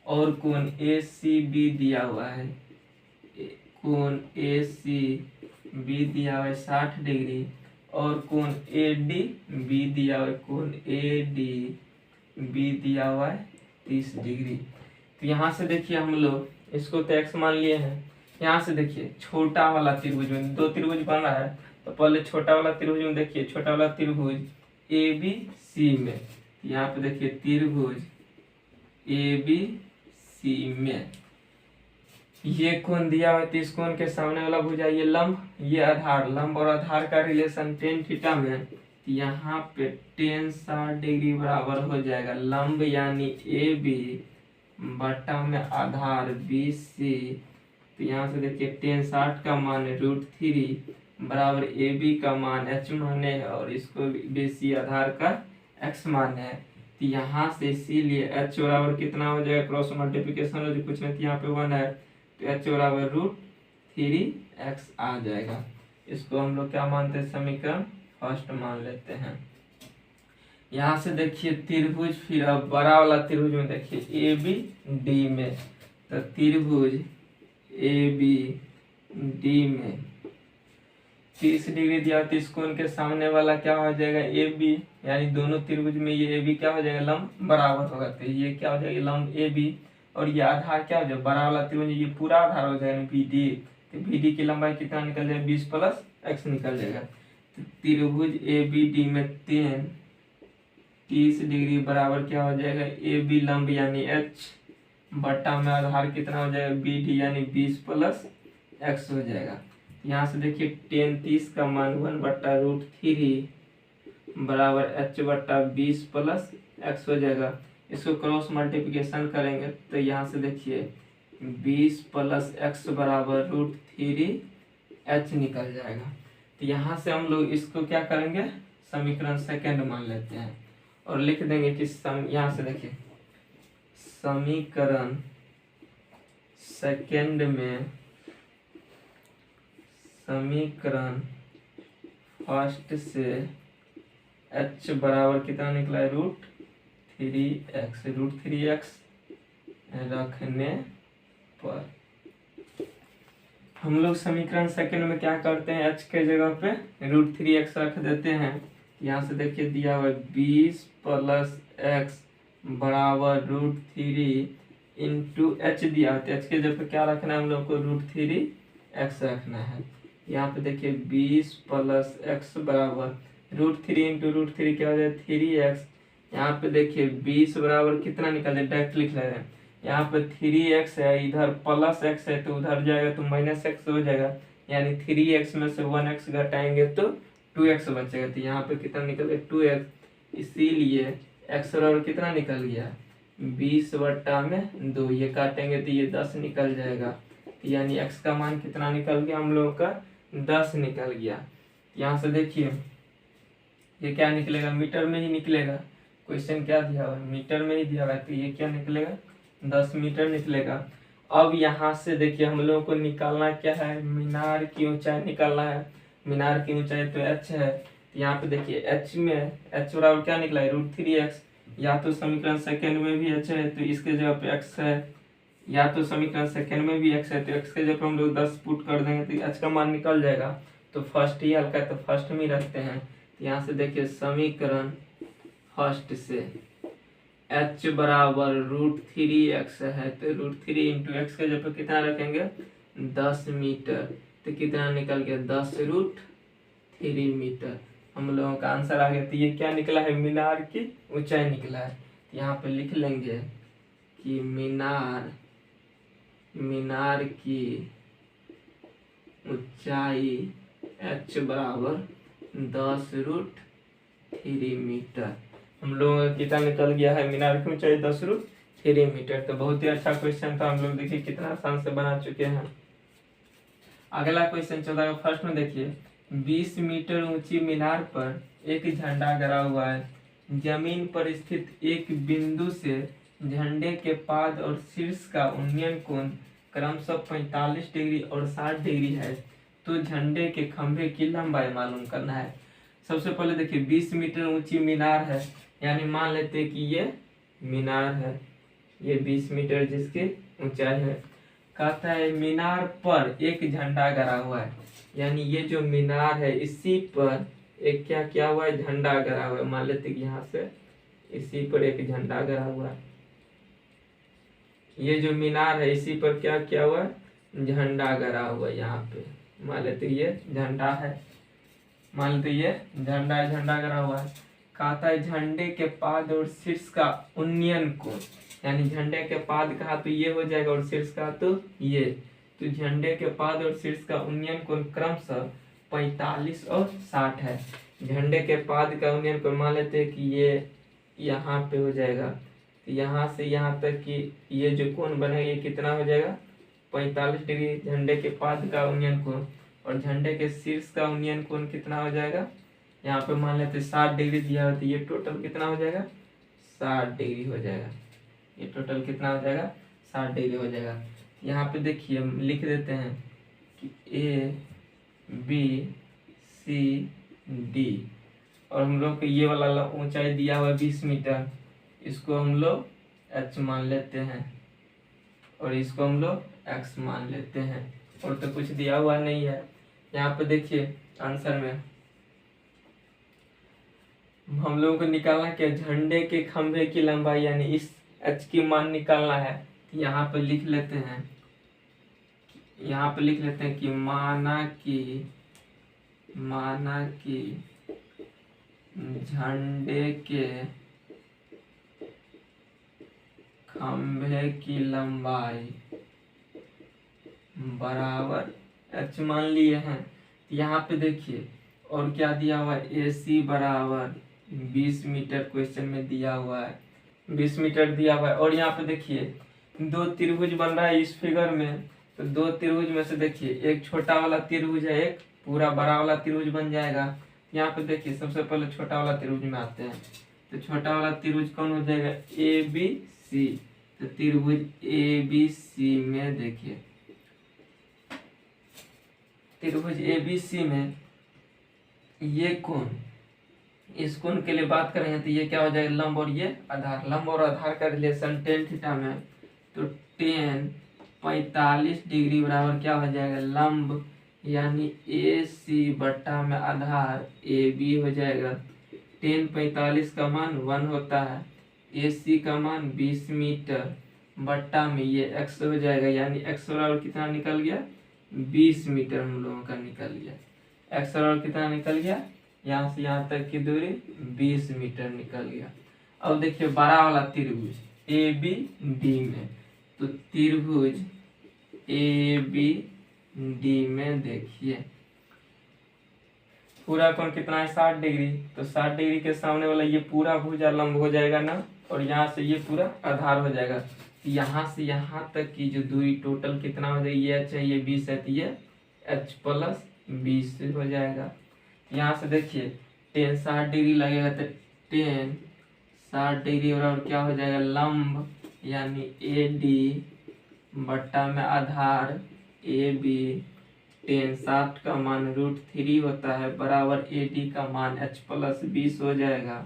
और कोण ए सी बी दिया हुआ है, कोण ए सी बी दिया हुआ है 60 डिग्री, और कोण ए डी बी दिया हुआ है, कोण ए डी बी दिया हुआ है 30 डिग्री। तो यहाँ से देखिए हम लोग इसको तो x मान लिए हैं। यहाँ से देखिए छोटा वाला त्रिभुज में 2 त्रिभुज बन रहा है, तो पहले छोटा वाला त्रिभुज में देखिए, छोटा वाला त्रिभुज ए बी सी में, यहाँ पे देखिए त्रिभुज ए बी सी में, ये कोण दिया हुआ है, तो इस कोण के सामने वाला भुजा ये लंब, ये आधार। लंब और आधार का रिलेशन टेन थीटा में, यहाँ पे टेन 60 डिग्री बराबर हो जाएगा लंब यानी ए बी बटा में आधार बी सी। तो यहाँ से देखिए टेन 60 का मान √3 बराबर ए बी का मान h माने है और इसको बी सी आधार का x माने है। तो यहाँ से इसीलिए h बराबर कितना हो जाएगा, क्रॉस मल्टीप्लिकेशन जो कुछ नहीं, यहाँ पे 1 है तो h बराबर √3x आ जाएगा। इसको हम लोग क्या मानते हैं, समीकरण फर्स्ट मान लेते हैं। यहाँ से देखिए त्रिभुज, फिर अब बड़ा वाला त्रिभुज में देखिए ए बी डी में, तो त्रिभुज ए बी डी में 30 डिग्री दिया, तो इस कोण के सामने वाला क्या हो जाएगा, ए बी, यानी दोनों त्रिभुज में ये ए बी क्या हो जाएगा, लंब बराबर होगा। तो ये क्या हो जाएगा, लंब ए बी, और ये आधार क्या हो जाएगा, बड़ा वाला त्रिभुज ये पूरा आधार हो जाएगा बी डी। तो बी डी की लंबाई कितना निकल जाएगा, 20 + x निकल जाएगा। तो त्रिभुज ए बी डी में 30 डिग्री बराबर क्या हो जाएगा, ए बी लंब यानी h बटा में आधार कितना हो जाएगा, बी डी यानी 20 + x हो जाएगा। यहाँ से देखिए टेन 30 का मान 1/√3 बराबर h बटा 20 + x हो जाएगा। इसको क्रॉस मल्टीप्लिकेशन करेंगे तो यहाँ से देखिए 20 + x बराबर √3h निकल जाएगा। तो यहाँ से हम लोग इसको क्या करेंगे, समीकरण सेकंड मान लेते हैं और लिख देंगे कि यहाँ से देखिए समीकरण सेकंड में समीकरण फर्स्ट से h बराबर कितना निकला है, √3x रखने पर हम लोग समीकरण सेकंड में क्या करते हैं, h के जगह पे √3x रख देते हैं। यहाँ से देखिए दिया हुआ 20 + x बराबर √3 इंटू h दिया है, तो h के जगह पे क्या रखना है हम लोग को, √3x रखना है। यहाँ पे देखिए 20 + x बराबर √3 इंटू √3 क्या हो जाए 3x। यहाँ पे देखिए 20 बराबर कितना निकल जाए, डायरेक्ट लिख ले रहे हैं। यहाँ पे 3x है, इधर +x है तो उधर जाएगा तो -x हो जाएगा, यानी 3x में से 1x घटाएंगे तो 2x बचेगा। तो यहाँ पे कितना निकल गया 2x, इसीलिए x बराबर कितना निकल गया 20/2, ये काटेंगे तो ये 10 निकल जाएगा। यानी x का मान कितना निकल गया हम लोगों का, 10 निकल गया। यहाँ से देखिए ये क्या निकलेगा, मीटर में ही निकलेगा, क्वेश्चन क्या दिया हुआ है, मीटर में ही दिया हुआ है, तो ये क्या निकलेगा 10 मीटर निकलेगा। अब यहाँ से देखिए हम लोगों को निकालना क्या है, मीनार की ऊंचाई निकालना है। मीनार की ऊंचाई तो h है, तो यहाँ पे देखिए h में h बराबर क्या निकला है √3x, या तो समीकरण सेकंड में भी h है तो इसके जगह पे x है, या तो समीकरण सेकंड में भी x है तो x के जगह पे हम लोग 10 पुट कर देंगे तो h का मान निकल जाएगा। तो फर्स्ट ही हल्का है तो फर्स्ट में ही रखते हैं। तो यहाँ से देखिए समीकरण फर्स्ट से h बराबर √3x है, तो √3 इंटू x के जगह पे कितना रखेंगे 10 मीटर, तो कितना निकल गया 10√3 मीटर। हम लोगों का आंसर आ गया। तो ये क्या निकला है, मीनार की ऊंचाई निकला है। तो यहाँ पे लिख लेंगे कि मीनार की ऊंचाई h बराबर 10√3 मीटर। हम लोगों का कितना निकल गया है, मीनार की ऊंचाई 10√3 मीटर। तो बहुत ही अच्छा क्वेश्चन था, हम लोग देखिए कितना आसान से बना चुके हैं। अगला क्वेश्चन चल रहा है फर्स्ट में, देखिए 20 मीटर ऊंची मीनार पर एक झंडा गड़ा हुआ है। जमीन पर स्थित एक बिंदु से झंडे के पाद और शीर्ष का उन्नयन कोण क्रमशः 45 डिग्री और 60 डिग्री है। तो झंडे के खंभे की लंबाई मालूम करना है। सबसे पहले देखिए 20 मीटर ऊंची मीनार है, यानी मान लेते हैं कि ये मीनार है, ये 20 मीटर जिसकी ऊंचाई है। कहता है मीनार पर एक झंडा गड़ा हुआ है, यानी ये जो मीनार है इसी पर एक क्या किया हुआ है, झंडा गड़ा हुआ है। मान लेते कि यहाँ से इसी पर एक झंडा गड़ा हुआ है। ये जो मीनार है इसी पर क्या किया हुआ है, झंडा गड़ा हुआ है। यहाँ पे मान लेते ये झंडा है, मान लेते ये झंडा गड़ा हुआ है। कहता है झंडे के पाद और शीर्ष का उन्नयन कोण, यानी झंडे के पाद कहा तो ये हो जाएगा और शीर्ष का तो ये, तो झंडे के पाद और शीर्ष का उन्नयन कोण क्रमशः 45 और 60 है। झंडे के पाद का उन्नयन कोण मान लेते हैं कि ये यहाँ पे हो जाएगा, तो यहाँ से यहाँ तक कि ये जो कोण बनेगा ये कितना हो जाएगा 45 डिग्री झंडे के पाद का उन्नयन कोण। और झंडे के शीर्ष का उन्नयन कोण कितना हो जाएगा, यहाँ पे मान लेते 60 डिग्री दिया हो, तो ये टोटल कितना हो जाएगा 60 डिग्री हो जाएगा। ये टोटल कितना हो जाएगा 60 डिग्री हो जाएगा। यहाँ पे देखिए हम लिख देते हैं कि ABCD और हम लोग को ये वाला ऊंचाई दिया हुआ है 20 मीटर, इसको हम लोग h मान लेते हैं और इसको हम लोग x मान लेते हैं, और तो कुछ दिया हुआ नहीं है। यहाँ पे देखिए आंसर में हम लोगों को निकालना क्या, झंडे के खंभे की लंबाई यानी इस h की मान निकालना है। यहाँ पे लिख लेते हैं, यहाँ पे लिख लेते हैं कि माना कि झंडे के खंभे की लंबाई बराबर h मान लिए हैं। यहाँ पे देखिए और क्या दिया हुआ है, AC बराबर 20 मीटर क्वेश्चन में दिया हुआ है, 20 मीटर दिया हुआ है। और यहाँ पे देखिए दो त्रिभुज बन रहा है इस फिगर में, तो दो त्रिभुज में से देखिए एक छोटा वाला त्रिभुज है, एक पूरा बड़ा वाला त्रिभुज बन जाएगा। यहाँ पे देखिए सबसे पहले छोटा वाला त्रिभुज में आते हैं, तो छोटा वाला त्रिभुज कौन हो जाएगा ABC। तो त्रिभुज ABC में देखिए त्रिभुज ABC में ये कोण, इस कोण के लिए बात करेंगे तो ये क्या हो जाएगा लंब और ये आधार। लंब और आधार का रिलेशन tan थीटा में, तो tan 45 डिग्री बराबर क्या हो जाएगा लंब यानी AC बट्टा में आधार AB हो जाएगा। tan 45 का मान 1 होता है, AC का मान 20 मीटर बट्टा में ये x हो जाएगा, यानी x बराबर कितना निकल गया 20 मीटर हम लोगों का निकल गया। x बराबर कितना निकल गया, यहाँ से यहाँ तक की दूरी 20 मीटर निकल गया। अब देखिए बड़ा वाला त्रिभुज ABD में, तो त्रिभुज ABD में देखिए पूरा कोण कितना है 60 डिग्री, तो 60 डिग्री के सामने वाला ये पूरा भुजा लंब हो जाएगा ना, और यहाँ से ये पूरा आधार हो जाएगा। यहाँ से यहाँ तक की जो दूरी टोटल कितना हो जाएगी, ये h है ये 20 है, तो ये h प्लस 20 हो जाएगा। यहाँ से देखिए tan 60 डिग्री लगेगा, तो tan 60 डिग्री बराबर क्या हो जाएगा लंब यानी AD बट्टा में आधार AB। tan 60 का मान √3 होता है बराबर AD का मान h प्लस 20 हो जाएगा,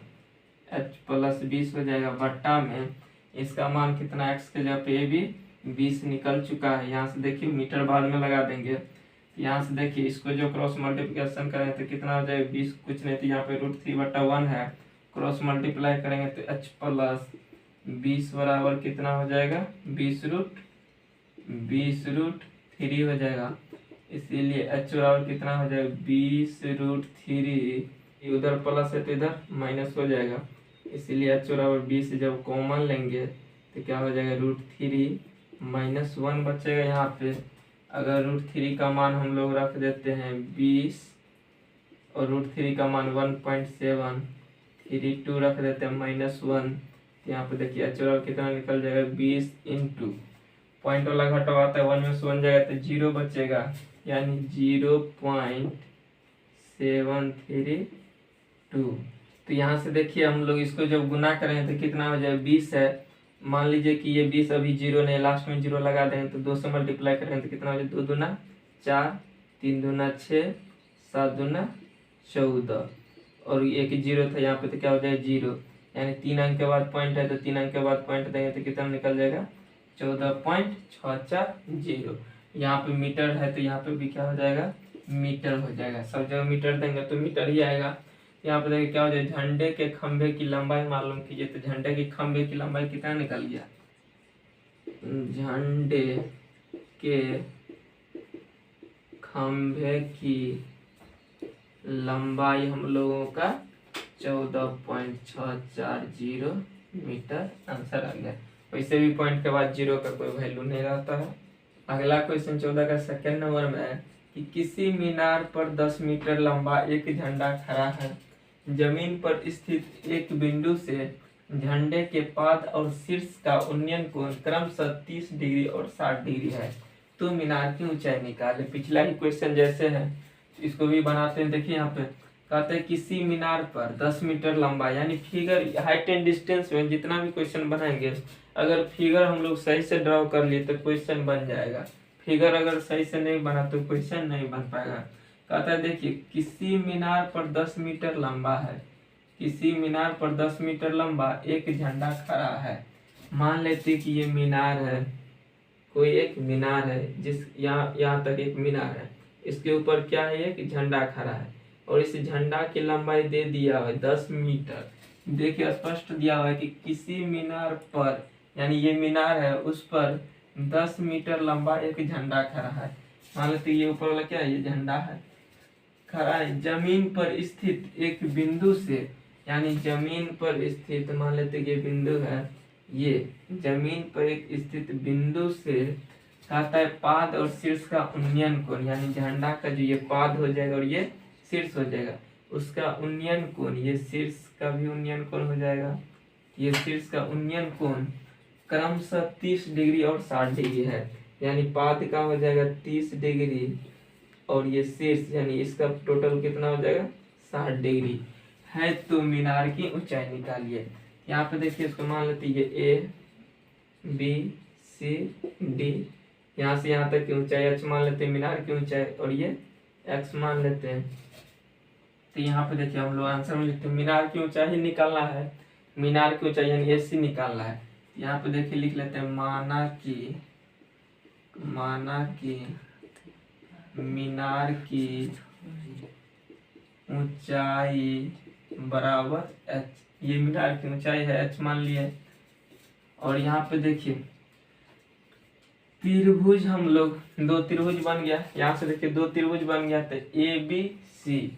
h प्लस 20 हो जाएगा बट्टा में इसका मान कितना x के जगह पे AB 20 निकल चुका है। यहाँ से देखिए मीटर बाद में लगा देंगे, यहाँ से देखिए इसको जो क्रॉस मल्टीप्लिकेशन करें तो कितना हो जाएगा 20 कुछ नहीं, तो यहाँ पे √3 बट्टा 1 है, क्रॉस मल्टीप्लाई करेंगे तो h प्लस 20 बराबर कितना हो जाएगा 20√3 हो जाएगा। इसीलिए h बराबर कितना हो जाएगा 20√3, उधर प्लस है तो इधर माइनस हो जाएगा, इसीलिए h बराबर 20 जब कॉमन लेंगे तो क्या हो जाएगा √3 माइनस 1 बचेगा। यहाँ पे अगर √3 का मान हम लोग रख देते हैं 20 और √3 का मान 1.732 रख देते हैं -1, तो यहाँ पे देखिए h बराबर कितना निकल जाएगा 20 इंटू पॉइंट वाला घटवाता है 1 में से 1 जाएगा तो 0 बचेगा, यानी 0.732। तो यहाँ से देखिए हम लोग इसको जब गुना करेंगे तो कितना हो जाएगा 20 है, मान लीजिए कि ये 20 अभी 0 नहीं, लास्ट में 0 लगा देंगे तो 2 से मल्टीप्लाई करेंगे तो कितना हो जाएगा 2 दूना 4, 3 दूना 6, 7 दूना 14, और एक 0 था यहाँ पे तो क्या हो जाएगा 0, यानी 3 अंक के बाद पॉइंट है तो 3 अंक के बाद पॉइंट देंगे तो कितना निकल जाएगा 14.640। यहाँ पे मीटर है तो यहाँ पे भी क्या हो जाएगा मीटर हो जाएगा, सब जगह मीटर देंगे तो मीटर ही आएगा। यहाँ पे देखिए क्या हो जाएगा झंडे के खंभे की लंबाई मालूम कीजिए, तो झंडे की खंभे की लंबाई कितना निकल गया, झंडे के खंभे की लंबाई हम लोगों का 14.640 मीटर आंसर आ गया। वैसे भी पॉइंट के बाद 0 का कोई वैल्यू नहीं रहता है। अगला क्वेश्चन 14 का सेकंड नंबर में है कि किसी मीनार पर 10 मीटर लंबा एक झंडा खड़ा है। जमीन पर स्थित एक बिंदु से झंडे के पाद और शीर्ष का उन्नयन कोण क्रमशः 30 डिग्री और 60 डिग्री है, तो मीनार की ऊंचाई निकाले। पिछला ही क्वेश्चन जैसे है इसको भी बनाते हैं। देखिए यहाँ पे कहते हैं किसी मीनार पर 10 मीटर लंबा, यानी फिगर हाइट एंड डिस्टेंस में जितना भी क्वेश्चन बनाएंगे अगर फिगर हम लोग सही से ड्रॉ कर लिए तो क्वेश्चन बन जाएगा। फिगर अगर सही से नहीं बना तो क्वेश्चन नहीं बन पाएगा। कहता है देखिए किसी मीनार पर 10 मीटर लंबा है, किसी मीनार पर 10 मीटर लंबा एक झंडा खड़ा है। मान लेते कि ये मीनार है, कोई एक मीनार है, जिस यहाँ तक एक मीनार है, इसके ऊपर क्या है एक झंडा खड़ा है और इस झंडा की लंबाई दे दिया हुआ है 10 मीटर। देखिए स्पष्ट दिया हुआ है कि किसी मीनार पर, यानी ये मीनार है उस पर 10 मीटर लंबा एक झंडा खड़ा है। मान लेते ये ऊपर वाला क्या है, ये झंडा है खड़ा है। जमीन पर स्थित एक बिंदु से, यानी जमीन पर स्थित, मान लेते ये बिंदु है, ये जमीन पर एक स्थित बिंदु से कहता है पाद और शीर्ष का उन्नयन कोण, यानी झंडा का जो ये पाद हो जाएगा और ये शीर्ष हो जाएगा, उसका उन्नयन कोण, ये शीर्ष का भी उन्नयन कोण हो जाएगा, ये शीर्ष का उन्नयन कोण क्रमशः 30 डिग्री और 60 डिग्री है। यानी पाद का हो जाएगा 30 डिग्री और ये शीर्ष, यानी इसका टोटल कितना हो जाएगा 60 डिग्री है, तो मीनार की ऊंचाई निकालिए। यहाँ पे देखिए इसको मान लेते ये ए बी सी डी, यहाँ से यहाँ तक की ऊंचाई एच मान लेते हैं मीनार की ऊंचाई, और ये एक्स मान लेते हैं। तो यहाँ पे देखिए हम लोग आंसर में लिखते हैं मीनार की ऊंचाई ही निकालना है, मीनार की ऊंचाई यानी एसी निकालना है। यहाँ पे देखिए लिख लेते हैं माना कि मीनार की ऊंचाई बराबर एच, ये मीनार की ऊंचाई है एच मान लिए। और यहाँ पे देखिए त्रिभुज, हम लोग दो त्रिभुज बन गया, यहाँ से देखिए दो त्रिभुज बन गया तो ए बी सी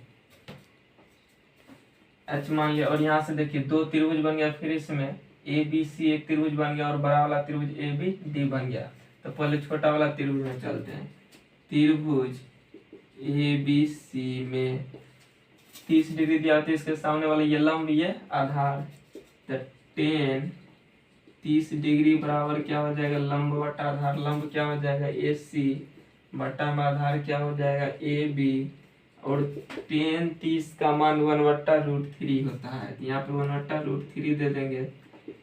एच मान लिया, और यहाँ से देखिए दो त्रिभुज बन गया, फिर इसमें ए बी सी एक त्रिभुज बन गया और बड़ा वाला त्रिभुज ए बी डी बन गया। तो पहले छोटा वाला त्रिभुज में चलते हैं। त्रिभुज ए बी सी में 30 डिग्री दिया होता है, इसके सामने वाला ये लंब, ये आधार, तो 30 डिग्री बराबर क्या हो जाएगा लंब बटा आधार, लंब क्या हो जाएगा ए सी बटा में आधार क्या हो जाएगा ए बी, और 30 का मान 1/√3 होता है, यहाँ पे 1/√3 दे देंगे,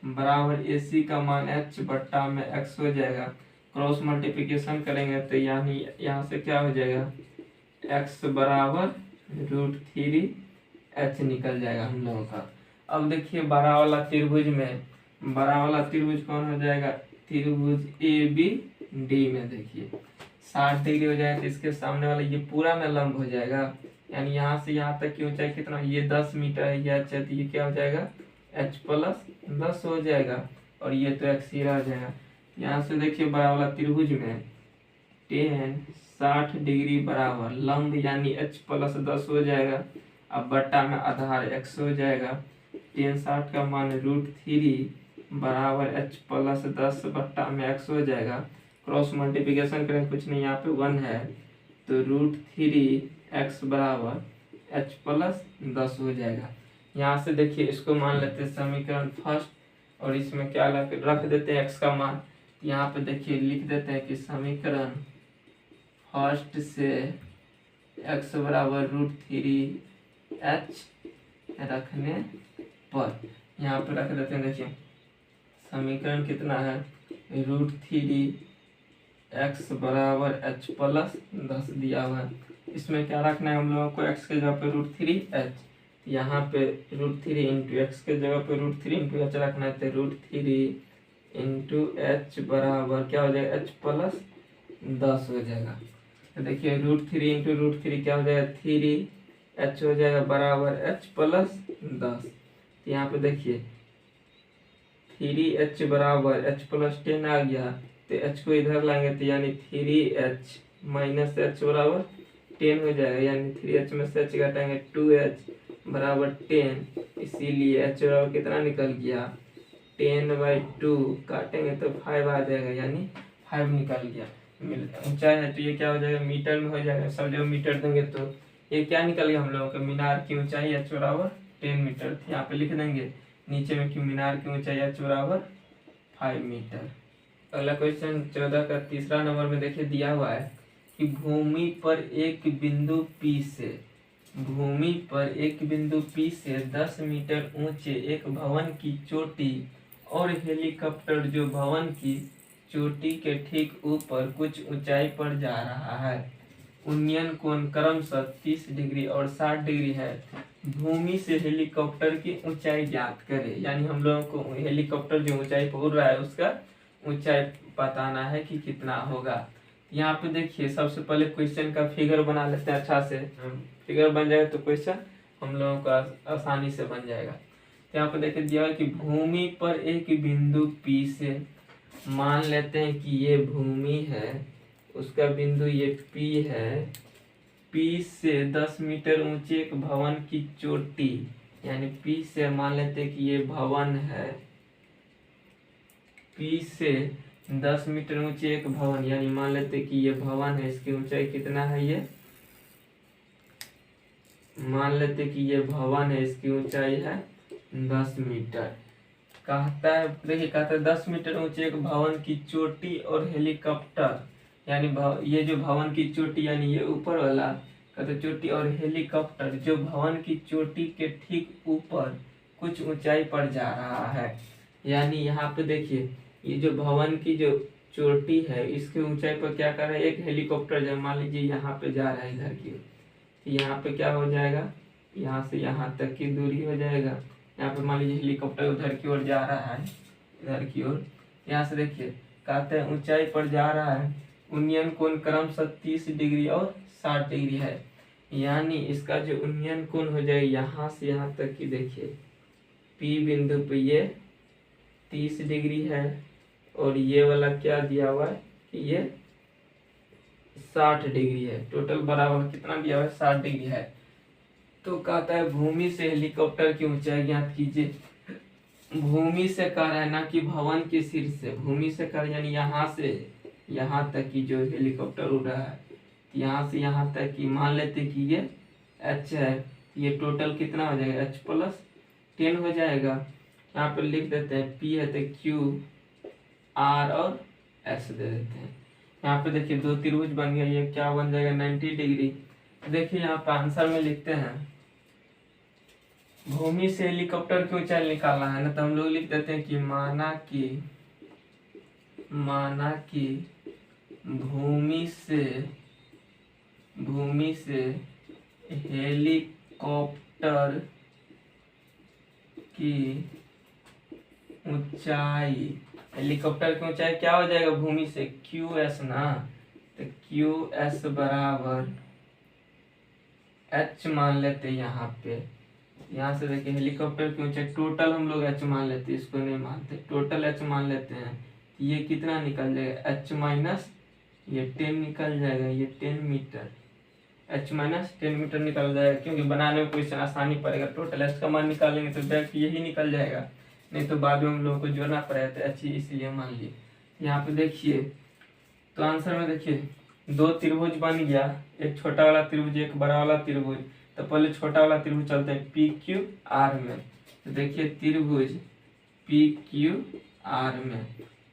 बराबर ए सी का मान h बट्टा में x हो जाएगा। क्रॉस मल्टीप्लिकेशन करेंगे तो यानी यहाँ से क्या हो जाएगा x बराबर √3h निकल जाएगा हम लोगों का। अब देखिए बड़ा वाला त्रिभुज में, बड़ा वाला त्रिभुज कौन हो जाएगा, त्रिभुज ए बी डी में देखिए 60 डिग्री हो जाएगा, तो इसके सामने वाला ये पूरा में लंब हो जाएगा, यानी यहाँ से यहाँ तक की ऊंचाई कितना, ये 10 मीटर है, ये h है, तो ये क्या हो जाएगा h प्लस 10 हो जाएगा, और ये तो x ही रह जाएगा। यहाँ से देखिए बड़ा वाला त्रिभुज में 60 डिग्री बराबर लंब यानी h प्लस 10 हो जाएगा, अब बट्टा में आधार x हो जाएगा, 60 का मान √3 बराबर h प्लस 10 बट्टा में x हो जाएगा। क्रॉस मल्टीप्लिकेशन करें कुछ नहीं, यहाँ पे 1 है, तो √3x बराबर h प्लस 10 हो जाएगा। यहाँ से देखिए इसको मान लेते हैं समीकरण फर्स्ट, और इसमें क्या रख देते हैं x का मान। यहाँ पे देखिए लिख देते हैं कि समीकरण फर्स्ट से x बराबर √3h रखने पर, यहाँ पे रख देते हैं, देखिए समीकरण कितना है √3x बराबर h प्लस 10 दिया हुआ है। इसमें क्या रखना है हम लोगों को, x के जगह पे √3h, यहाँ पे √3 इंटू एक्स के जगह पे √3 इंटू एच रखना है, तो √3 इंटू एच बराबर क्या हो जाएगा h प्लस 10 हो जाएगा। तो देखिए √3 इंटू √3 क्या हो जाएगा 3h हो जाएगा बराबर h प्लस 10। तो यहाँ पे देखिए 3h बराबर h प्लस 10 आ गया, तो h को इधर लाएंगे तो यानी 3h माइनस h बराबर 10 हो जाएगा, यानी 3h में से h घटाएंगे 2h बराबर 10, इसीलिए h बराबर कितना निकल गया 10/2, काटेंगे तो 5 आ जाएगा, यानी 5 निकल गया। ऊंचाई है तो ये क्या हो जाएगा, मीटर में हो जाएगा। सब जगह मीटर देंगे तो ये क्या निकल गया हम लोगों का, मीनार की ऊंचाई h बराबर 10 मीटर। यहाँ पे लिख देंगे नीचे में कि मीनार की ऊंचाई h बराबर 5 मीटर। अगला क्वेश्चन 14 का तीसरा नंबर में देखिए दिया हुआ है कि भूमि पर एक बिंदु P से 10 मीटर ऊंचे एक भवन की चोटी और हेलीकॉप्टर जो भवन की चोटी के ठीक ऊपर कुछ ऊंचाई पर जा रहा है। उन्नयन कोण क्रमशः 30 डिग्री और 60 डिग्री है। भूमि से हेलीकॉप्टर की ऊंचाई ज्ञात करें। यानी हम लोगों को हेलीकॉप्टर जो ऊंचाई पर उड़ रहा है उसका ऊंचाई बताना है कि कितना होगा। यहाँ पे देखिए सबसे पहले क्वेश्चन का फिगर बना लेते हैं अच्छा से। फिगर बन जाएगा तो क्वेश्चन हम लोगों का आसानी से बन जाएगा। यहाँ पे देखिए दिया है कि भूमि पर एक बिंदु P से, मान लेते हैं कि ये भूमि है, उसका बिंदु ये P है। P से 10 मीटर ऊंचे एक भवन की चोटी, यानी P से मान लेते हैं कि ये भवन है। P से 10 मीटर ऊंचे एक भवन, यानी मान लेते हैं कि ये भवन है। इसकी ऊंचाई कितना है, ये मान लेते हैं कि ये भवन है, इसकी ऊंचाई है 10 मीटर। कहता है देखिए, कहता है 10 मीटर ऊंचे एक भवन की चोटी और हेलीकॉप्टर, यानी ये जो भवन की चोटी यानी ये ऊपर वाला, कहते चोटी और हेलीकॉप्टर जो भवन की चोटी के ठीक ऊपर कुछ ऊंचाई पर जा रहा है। यानी यहाँ पे देखिए ये जो भवन की जो चोटी है इसकी ऊंचाई पर क्या कर रहा है, एक हेलीकॉप्टर जो मान लीजिए यहाँ पे जा रहा है इधर की, तो यहाँ पे क्या हो जाएगा, यहाँ से यहाँ तक की दूरी हो जाएगा। यहाँ पे मान लीजिए हेलीकॉप्टर उधर की ओर जा रहा है, इधर की ओर। यहाँ से देखिए कहते हैं ऊंचाई पर जा रहा है। उन्नयन कोण क्रमशः 30 डिग्री और 60 डिग्री है। यानी इसका जो उन्नयन कोण हो जाएगा यहाँ से यहाँ तक की, देखिए P बिंदु पे ये 30 डिग्री है और ये वाला क्या दिया हुआ है कि ये 60 डिग्री है। टोटल बराबर कितना दिया हुआ है, 60 डिग्री है। तो कहता है भूमि से हेलीकॉप्टर की ऊंचाई ज्ञात कीजिए। भूमि से कह रहा है ना कि भवन के शीर्ष से, भूमि से कह यानी यहाँ से यहाँ तक की जो हेलीकॉप्टर उड़ रहा है, यहाँ से यहाँ तक की मान लेते कि ये h है, ये टोटल कितना हो जाएगा, h प्लस 10 हो जाएगा। यहाँ पर लिख देते हैं P है तो Q R और S दे देते हैं। यहाँ पे देखिए दो त्रिभुज बन गया, ये क्या बन जाएगा 90 डिग्री। देखिए यहाँ पे आंसर में लिखते हैं भूमि से हेलीकॉप्टर की ऊंचाई निकालना है ना, तो हम लोग लिख देते हैं कि माना कि भूमि से हेलीकॉप्टर की ऊंचाई, हेलीकॉप्टर की ऊंचाई क्या हो जाएगा भूमि से, QS ना, तो QS बराबर h मान लेते हैं। यहाँ पे यहाँ से देखिए हेलीकॉप्टर की ऊंचाई टोटल हम लोग h मान लेते हैं, इसको नहीं मानते, टोटल h मान लेते हैं। ये कितना निकल जाएगा, h माइनस ये 10 निकल जाएगा, ये 10 मीटर, h माइनस 10 मीटर निकल जाएगा। क्योंकि बनाने में क्वेश्चन आसानी पड़ेगा, टोटल h का मान निकालेंगे तो डायरेक्ट यही निकल जाएगा, नहीं तो बाद में हम लोगों को जोड़ना पड़ेगा, तो अच्छी इसलिए मान लिए। यहाँ पे देखिए तो आंसर में देखिए दो त्रिभुज बन गया, एक छोटा वाला त्रिभुज एक बड़ा वाला त्रिभुज। तो पहले छोटा वाला त्रिभुज चलते हैं PQR में। तो देखिए त्रिभुज PQR में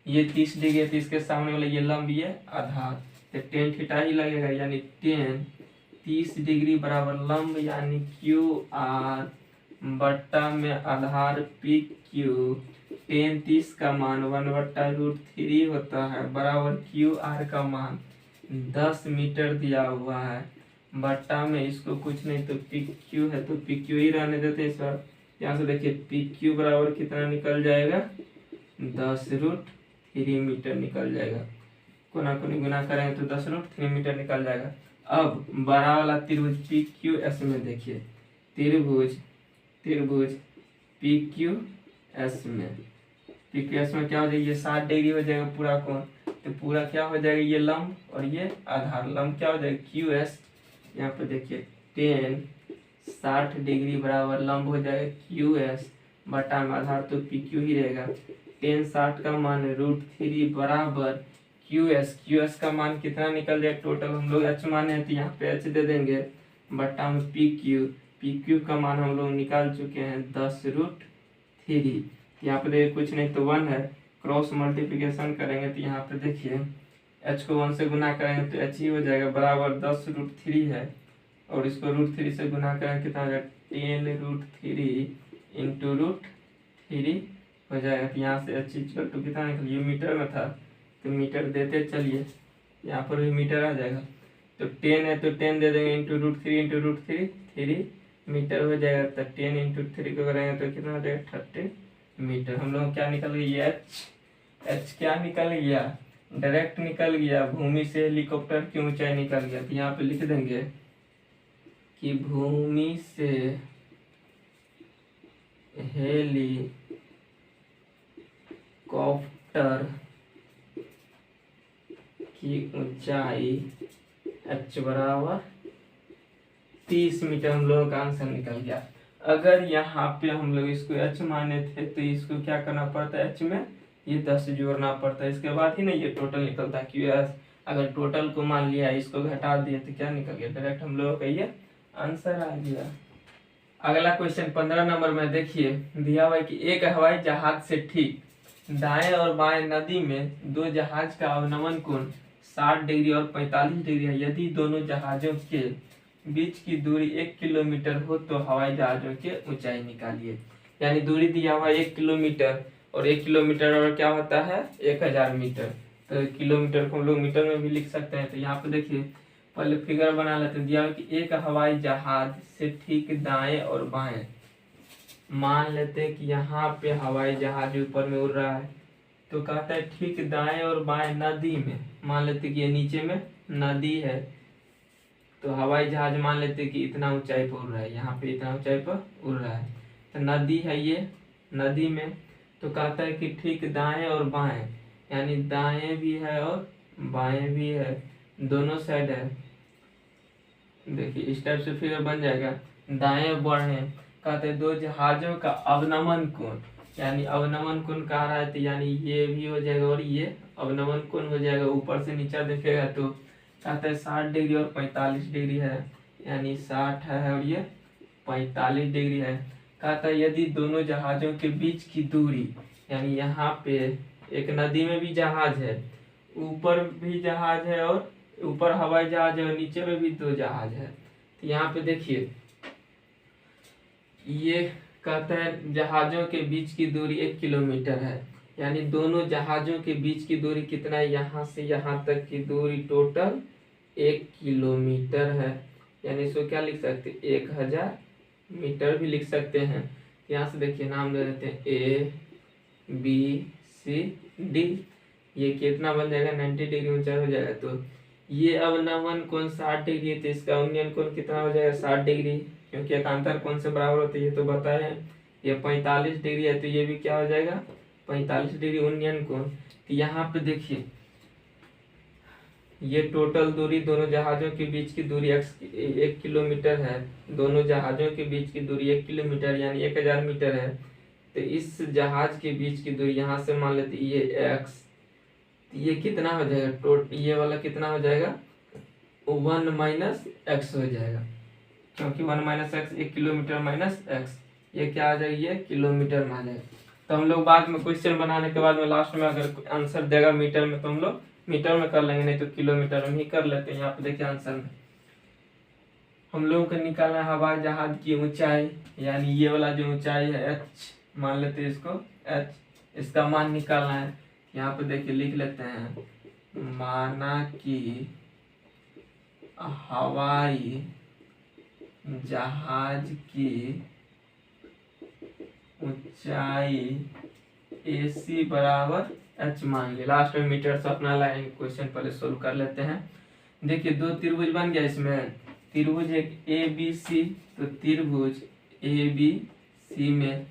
ये 30 डिग्री है, तो इसके सामने वाला ये लंब ये आधार, तो tan थीटा ही लगेगा, यानी tan 30 डिग्री बराबर लंब यानी QR बट्टा में आधार PQ। tan 30 का मान 1/√3 होता है बराबर QR का मान 10 मीटर दिया हुआ है, बट्टा में इसको कुछ नहीं तो PQ है तो PQ ही रहने देते हैं इस बार। यहाँ से देखिए PQ बराबर कितना निकल जाएगा, 10√3 मीटर निकल जाएगा। कोना कोनी गुना करेंगे तो 10√3 मीटर निकल जाएगा। अब बड़ा वाला त्रिभुज PQS में देखिए त्रिभुज PQS में क्या हो जाएगा, ये 60 डिग्री हो जाएगा पूरा कोण, तो पूरा क्या हो जाएगा, ये लंब और ये आधार, लंब क्या हो जाएगा QS। यहाँ पे देखिए tan 60 डिग्री बराबर लंब हो जाएगा QS बटा में आधार तो PQ ही रहेगा। tan 60 का मान √3 बराबर क्यू एस का मान कितना निकल जाए टोटल, हम लोग एच माने हैं तो यहाँ पे एच दे देंगे, बट्टा में पी क्यू का मान हम लोग निकाल चुके हैं 10√3। यहाँ पे देखिए कुछ नहीं तो 1 है, क्रॉस मल्टीप्लिकेशन करेंगे तो यहाँ पे देखिए एच को 1 से गुना करेंगे तो एच ही हो जाएगा, बराबर 10√3 है, और इसको √3 से गुना करेंगे कितना हो जाएगा 10√3 इंटू √3 हो जाएगा। तो यहाँ से एच इक्वल टू कितना निकल, ये मीटर में था तो मीटर देते चलिए, यहाँ पर भी मीटर आ जाएगा, तो 10 है तो 10 दे देंगे इंटू √3 3 मीटर हो जाएगा। तो 10 इंटू 3 को करेंगे तो कितना हो जाएगा 30 मीटर। हम लोग क्या निकल गया, एच क्या निकल गया, डायरेक्ट निकल गया, भूमि से हेलीकॉप्टर की ऊंचाई निकल गया। तो यहाँ पे लिख देंगे कि भूमि से हेलीकॉप्टर की ऊंचाई एच बराबर 30 मीटर, हम लोगों का आंसर निकल गया। अगर यहाँ पे हम लोग इसको एच माने थे तो इसको क्या करना पड़ता है, एच में ये 10 जोड़ना पड़ता है, इसके बाद ही ना ये टोटल निकलता है क्यू एस। अगर टोटल को मान लिया, इसको घटा दिए तो क्या निकल गया, डायरेक्ट हम लोगों का ये आंसर आ गया। अगला क्वेश्चन 15 नंबर में देखिए, दिया हुआ है कि एक हवाई जहाज से ठीक दाएं और बाएं नदी में दो जहाज का अवनमन कोण 60 डिग्री और 45 डिग्री है। यदि दोनों जहाजों के बीच की दूरी 1 किलोमीटर हो तो हवाई जहाजों की ऊंचाई निकालिए। यानी दूरी दिया हुआ 1 किलोमीटर, और 1 किलोमीटर और क्या होता है 1000 मीटर, तो किलोमीटर को हम लोग मीटर में भी लिख सकते हैं। तो यहाँ पे देखिए पहले फिगर बना लेते हैं, दिया हुआ कि एक हवाई जहाज से ठीक दाएं और बाएं, मान लेते हैं कि यहाँ पे हवाई जहाज ऊपर में उड़ रहा है, तो कहता है ठीक दाएं और बाएं नदी में, मान लेते कि ये नीचे में नदी है, तो हवाई जहाज मान लेते कि इतना ऊंचाई पर उड़ रहा है, यहाँ पे इतना ऊंचाई पर उड़ रहा है, तो नदी है ये, नदी में, तो कहता है कि ठीक दाएं और बाएं, यानी दाएं भी है और बाएं भी है, दोनों साइड है। देखिए इस टाइप से फिगर बन जाएगा, दाएं बढ़े, कहते हैं दो जहाजों का अवनमन कोण, यानी अवनमन कोण कह रहा है तो यानी ये भी हो जाएगा और ये अवनमन कोण हो जाएगा, ऊपर से नीचे देखेगा तो कहते हैं 60 डिग्री और 45 डिग्री है, यानी 60 है और ये 45 डिग्री है। कहता है यदि दोनों जहाजों के बीच की दूरी, यानी यहाँ पे एक नदी में भी जहाज है, ऊपर भी जहाज है, और ऊपर हवाई जहाज है और नीचे में भी दो जहाज है, तो यहाँ पे देखिए ये कहता है जहाजों के बीच की दूरी 1 किलोमीटर है, यानी दोनों जहाजों के बीच की दूरी कितना है, यहाँ से यहाँ तक की दूरी टोटल 1 किलोमीटर है, यानी इसको क्या लिख सकते हैं 1000 मीटर भी लिख सकते हैं। यहाँ से देखिए नाम दे देते हैं ए बी सी डी, ये कितना बन जाएगा 90 डिग्री ऊंचाई हो जाएगा। तो ये अवनमन कोण 60 डिग्री है तो इसका उन्नयन कोण कितना हो जाएगा 60 डिग्री, क्योंकि एकांतर कोण से बराबर होता है, ये तो बताए हैं। ये 45 डिग्री है तो ये भी क्या हो जाएगा 45 डिग्री उन्नयन कोण। तो यहाँ पे देखिए ये टोटल दूरी दोनों जहाजों के बीच की दूरी 1 किलोमीटर है, दोनों जहाजों के बीच की दूरी 1 किलोमीटर यानी 1000 मीटर है। तो इस जहाज के बीच की दूरी यहाँ से मान लेते ये x, ये कितना हो जाएगा ये वाला कितना हो जाएगा 1 माइनस x हो जाएगा, क्योंकि 1 minus x 1 kilometre minus x, ये क्या आ जाएगा ये किलोमीटर में आ जाएगा। तो हम लोग बाद में क्वेश्चन बनाने के बाद में लास्ट में अगर आंसर देगा मीटर में तो हम लोग मीटर में कर लेंगे, नहीं तो किलोमीटर में ही कर लेते हैं। यहाँ पे देखिए आंसर में हम लोगों को निकालना है हवाई जहाज की ऊंचाई, यानी ये वाला जो ऊंचाई है h मान लेते हैं इसको h, इसका मान निकालना है। यहाँ पे देखिए लिख लेते हैं, माना कि हवाई जहाज की ऊंचाई AC बराबर h मान लिया, लास्ट में मीटर से अपना लाएंगे। क्वेश्चन पहले सोल्व कर लेते हैं। देखिए दो त्रिभुज बन गया, इसमें त्रिभुज एक ABC, तो त्रिभुज ABC में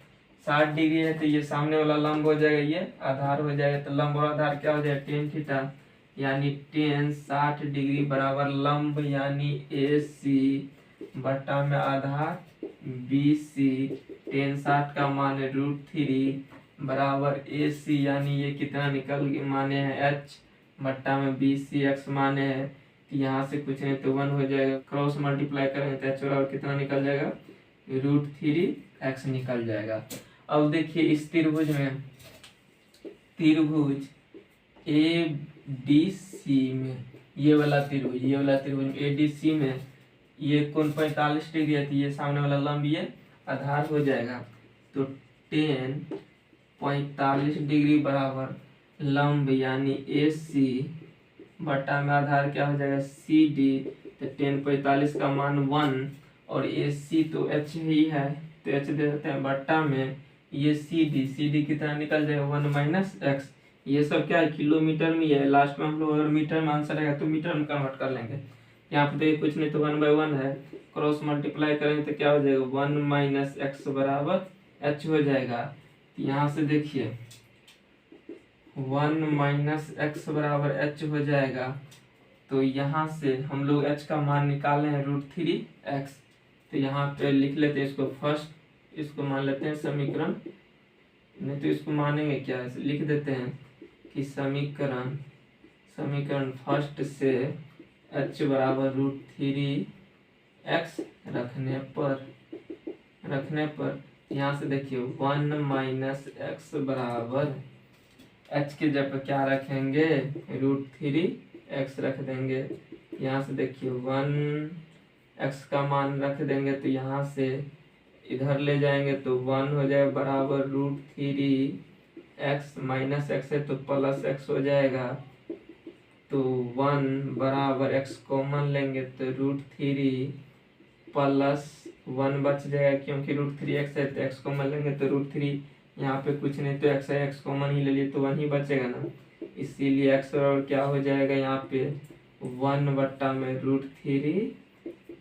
60 डिग्री है तो ये सामने वाला लंब हो जाएगा, ये आधार हो जाएगा, तो लंब और आधार क्या हो जाएगा tan थीटा, यानी tan 60 डिग्री बराबर लंब यानी AC बट्टा में आधार BC, tan 60 का मान √3 बराबर AC, यानी ये कितना निकल माने हैं h, बट्टा में BCX माने है कि यहाँ से कुछ नहीं तो 1 हो जाएगा, क्रॉस मल्टीप्लाई करेंगे तो h बराबर कितना निकल जाएगा, √3x निकल जाएगा। अब देखिए इस त्रिभुज में, त्रिभुज ADC में, ये वाला त्रिभुज में ADC में ये कोण 45 डिग्री है, तो ये सामने वाला लंब ये आधार हो जाएगा। तो tan 45 डिग्री बराबर लंब यानी AC बटा में आधार क्या हो जाएगा, CD। तो tan 45 का मान 1 और AC तो h ही है, तो h दे देते हैं बट्टा में ये CD कितना निकल जाएगा, 1 - x। ये सब क्या है, किलोमीटर में है, लास्ट में हम लोग अगर मीटर में आंसर आएगा तो मीटर में कन्वर्ट कर लेंगे। यहाँ पे देखिए कुछ नहीं तो 1/1 है, क्रॉस मल्टीप्लाई करेंगे तो क्या हो जाएगा, 1 - x बराबर h हो जाएगा। तो यहाँ से देखिए 1 - x बराबर h हो जाएगा। तो यहाँ से हम लोग h का मान निकाले हैं √3x। तो यहाँ पे लिख लेते हैं इसको फर्स्ट, इसको मान लेते हैं समीकरण, नहीं तो इसको मानेंगे क्या, लिख देते हैं कि समीकरण फर्स्ट से h बराबर √3x रखने पर यहाँ से देखिए 1 - x बराबर h के जगह क्या रखेंगे, √3x रख देंगे। यहाँ से देखिए 1x का मान रख देंगे, तो यहाँ से इधर ले जाएंगे तो 1 हो जाएगा बराबर √3x, माइनस x है तो प्लस x हो जाएगा। तो 1 बराबर x कॉमन लेंगे तो √3 प्लस 1 बच जाएगा, क्योंकि √3x है तो x कॉमन लेंगे तो √3, यहाँ पे कुछ नहीं तो x है, x कॉमन ही ले लिए तो 1 ही बचेगा ना, इसीलिए x बराबर क्या हो जाएगा, यहाँ पे 1 बट्टा में √3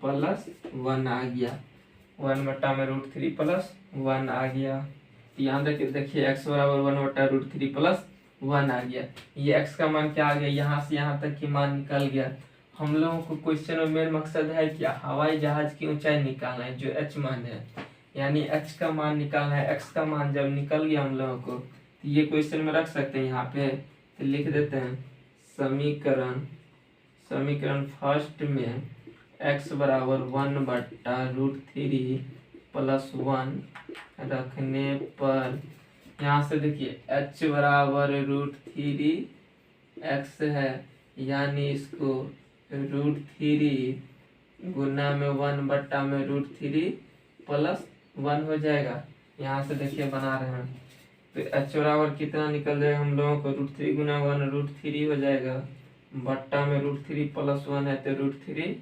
प्लस 1 आ गया, 1 बट्टा में √3 प्लस 1 आ गया। यहाँ देखिए x बराबर 1 बट्टा √3 प्लस 1 आ गया। ये x का मान क्या आ गया, यहाँ से यहाँ तक की मान निकल गया। हम लोगों को क्वेश्चन में मेन मकसद है कि हवाई जहाज की ऊंचाई निकालना है, जो h मान है, यानी h का मान निकालना है। x का मान जब निकल गया हम लोगों को, तो ये क्वेश्चन में रख सकते हैं यहाँ पे, तो लिख देते हैं समीकरण फर्स्ट में x बराबर 1 बट्टा √3 प्लस 1 रखने पर, यहाँ से देखिए h बराबर √3x है, यानी इसको √3 गुना में 1 बट्टा में √3 प्लस 1 हो जाएगा। यहाँ से देखिए बना रहे हैं तो h बराबर कितना निकल जाएगा हम लोगों को, √3 गुना 1 √3 हो जाएगा, बट्टा में √3 प्लस 1 है तो √3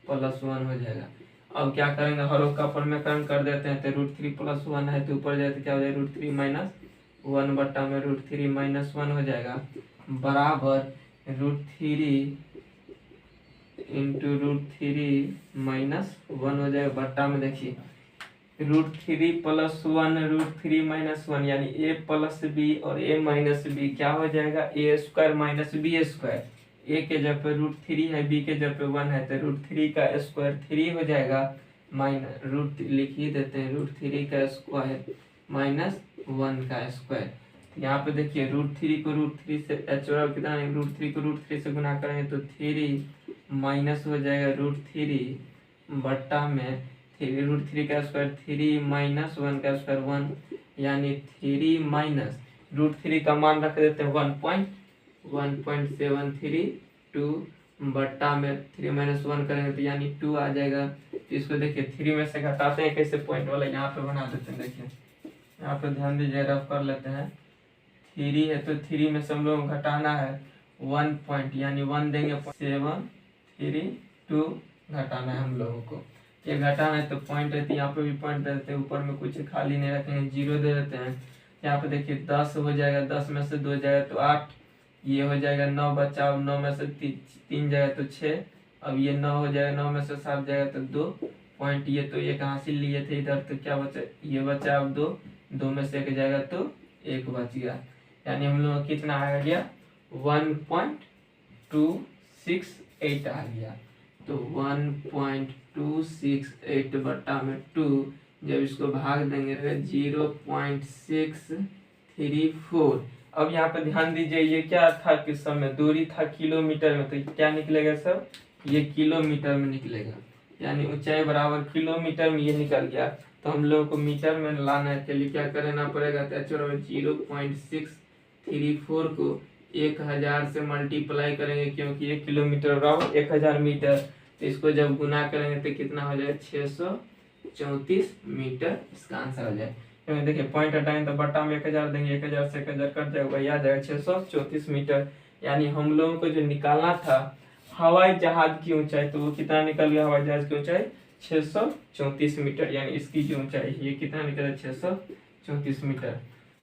प्लस 1 हो जाएगा। अब क्या करेंगे, हर एक का अपरमेकरण कर देते हैं, तो √3 प्लस 1 है तो ऊपर जाए तो क्या हो जाएगा, √3 माइनस 1 बट्टा में √3 माइनस 1 हो जाएगा, बराबर √3 इंटू √3 माइनस 1 हो जाएगा, बट्टा में देखिए √3 प्लस 1 √3 माइनस 1 यानी a प्लस b और a माइनस b क्या हो जाएगा, a² माइनस b²। a के जगह पे √3 है, b के जगह पे 1 है, तो √3 का स्क्वायर 3 हो जाएगा, माइनस रूट लिख ही देते हैं, √3 का स्क्वायर माइनस 1 का स्क्वायर। यहाँ पे देखिए √3 को √3 से h बराबर कितना है, √3 को √3 से गुना करेंगे तो 3 माइनस हो जाएगा √3 बट्टा में √3 का स्क्वायर 3 माइनस 1 का स्क्वायर 1, यानी 3 माइनस √3 का मान रख देते हैं 1.732 बट्टा में 3 माइनस 1 करेंगे तो यानी 2 आ जाएगा। तो इसको देखिए 3 में से घटाते हैं कैसे, पॉइंट वाला यहाँ पे बना देते हैं। देखिए यहाँ पे ध्यान दीजिए, रफ कर लेते हैं। 3 है तो 3 में से हम लोग घटाना है 1 पॉइंट, यानी 1 देंगे 732 घटाना है हम लोगों को। ये घटाना है तो पॉइंट रहती है, यहाँ पे भी पॉइंट रहते हैं, ऊपर में कुछ खाली नहीं रखेंगे, 0 दे देते हैं। यहाँ पे देखिए 10 हो जाएगा, 10 में से 2 जाएगा तो 8, ये हो जाएगा 9 बचा, 9 में से 3 जाएगा तो 6, अब ये 9 हो जाएगा, 9 में से 7 जाएगा तो 2 पॉइंट, ये तो एक हासिल लिए थे इधर, तो क्या बचा, ये बचा अब 2 में से 1 जाएगा तो 1 बच गया, यानी हम लोग कितना आ गया 1.268 आ गया। तो 1.268 बट्टा में 2, जब इसको भाग देंगे 0.634, अब यहाँ पे ध्यान दीजिए, ये क्या था कि समय दूरी था किलोमीटर में, तो क्या निकलेगा सर, ये किलोमीटर में निकलेगा, यानी ऊंचाई बराबर किलोमीटर में ये निकल गया। तो हम लोगों को मीटर में लाना है, के लिए क्या करना पड़ेगा, तो 0.634 को 1000 से मल्टीप्लाई करेंगे, क्योंकि 1 किलोमीटर बराबर 1000 मीटर। तो इसको जब गुना करेंगे तो कितना हो जाए, 634 मीटर इसका आंसर हो जाए। क्योंकि देखिए पॉइंट हटाएंगे तो बटा में 1000 देंगे, 1000 से 1000 कट जाएगा, वही आ जाएगा 634 मीटर। यानी हम लोगों को जो निकालना था हवाई जहाज की ऊंचाई, तो वो कितना निकल गया, हवाई जहाज की ऊंचाई 634 मीटर, यानी इसकी जो ऊंचाई ये कितना निकला, 634 मीटर।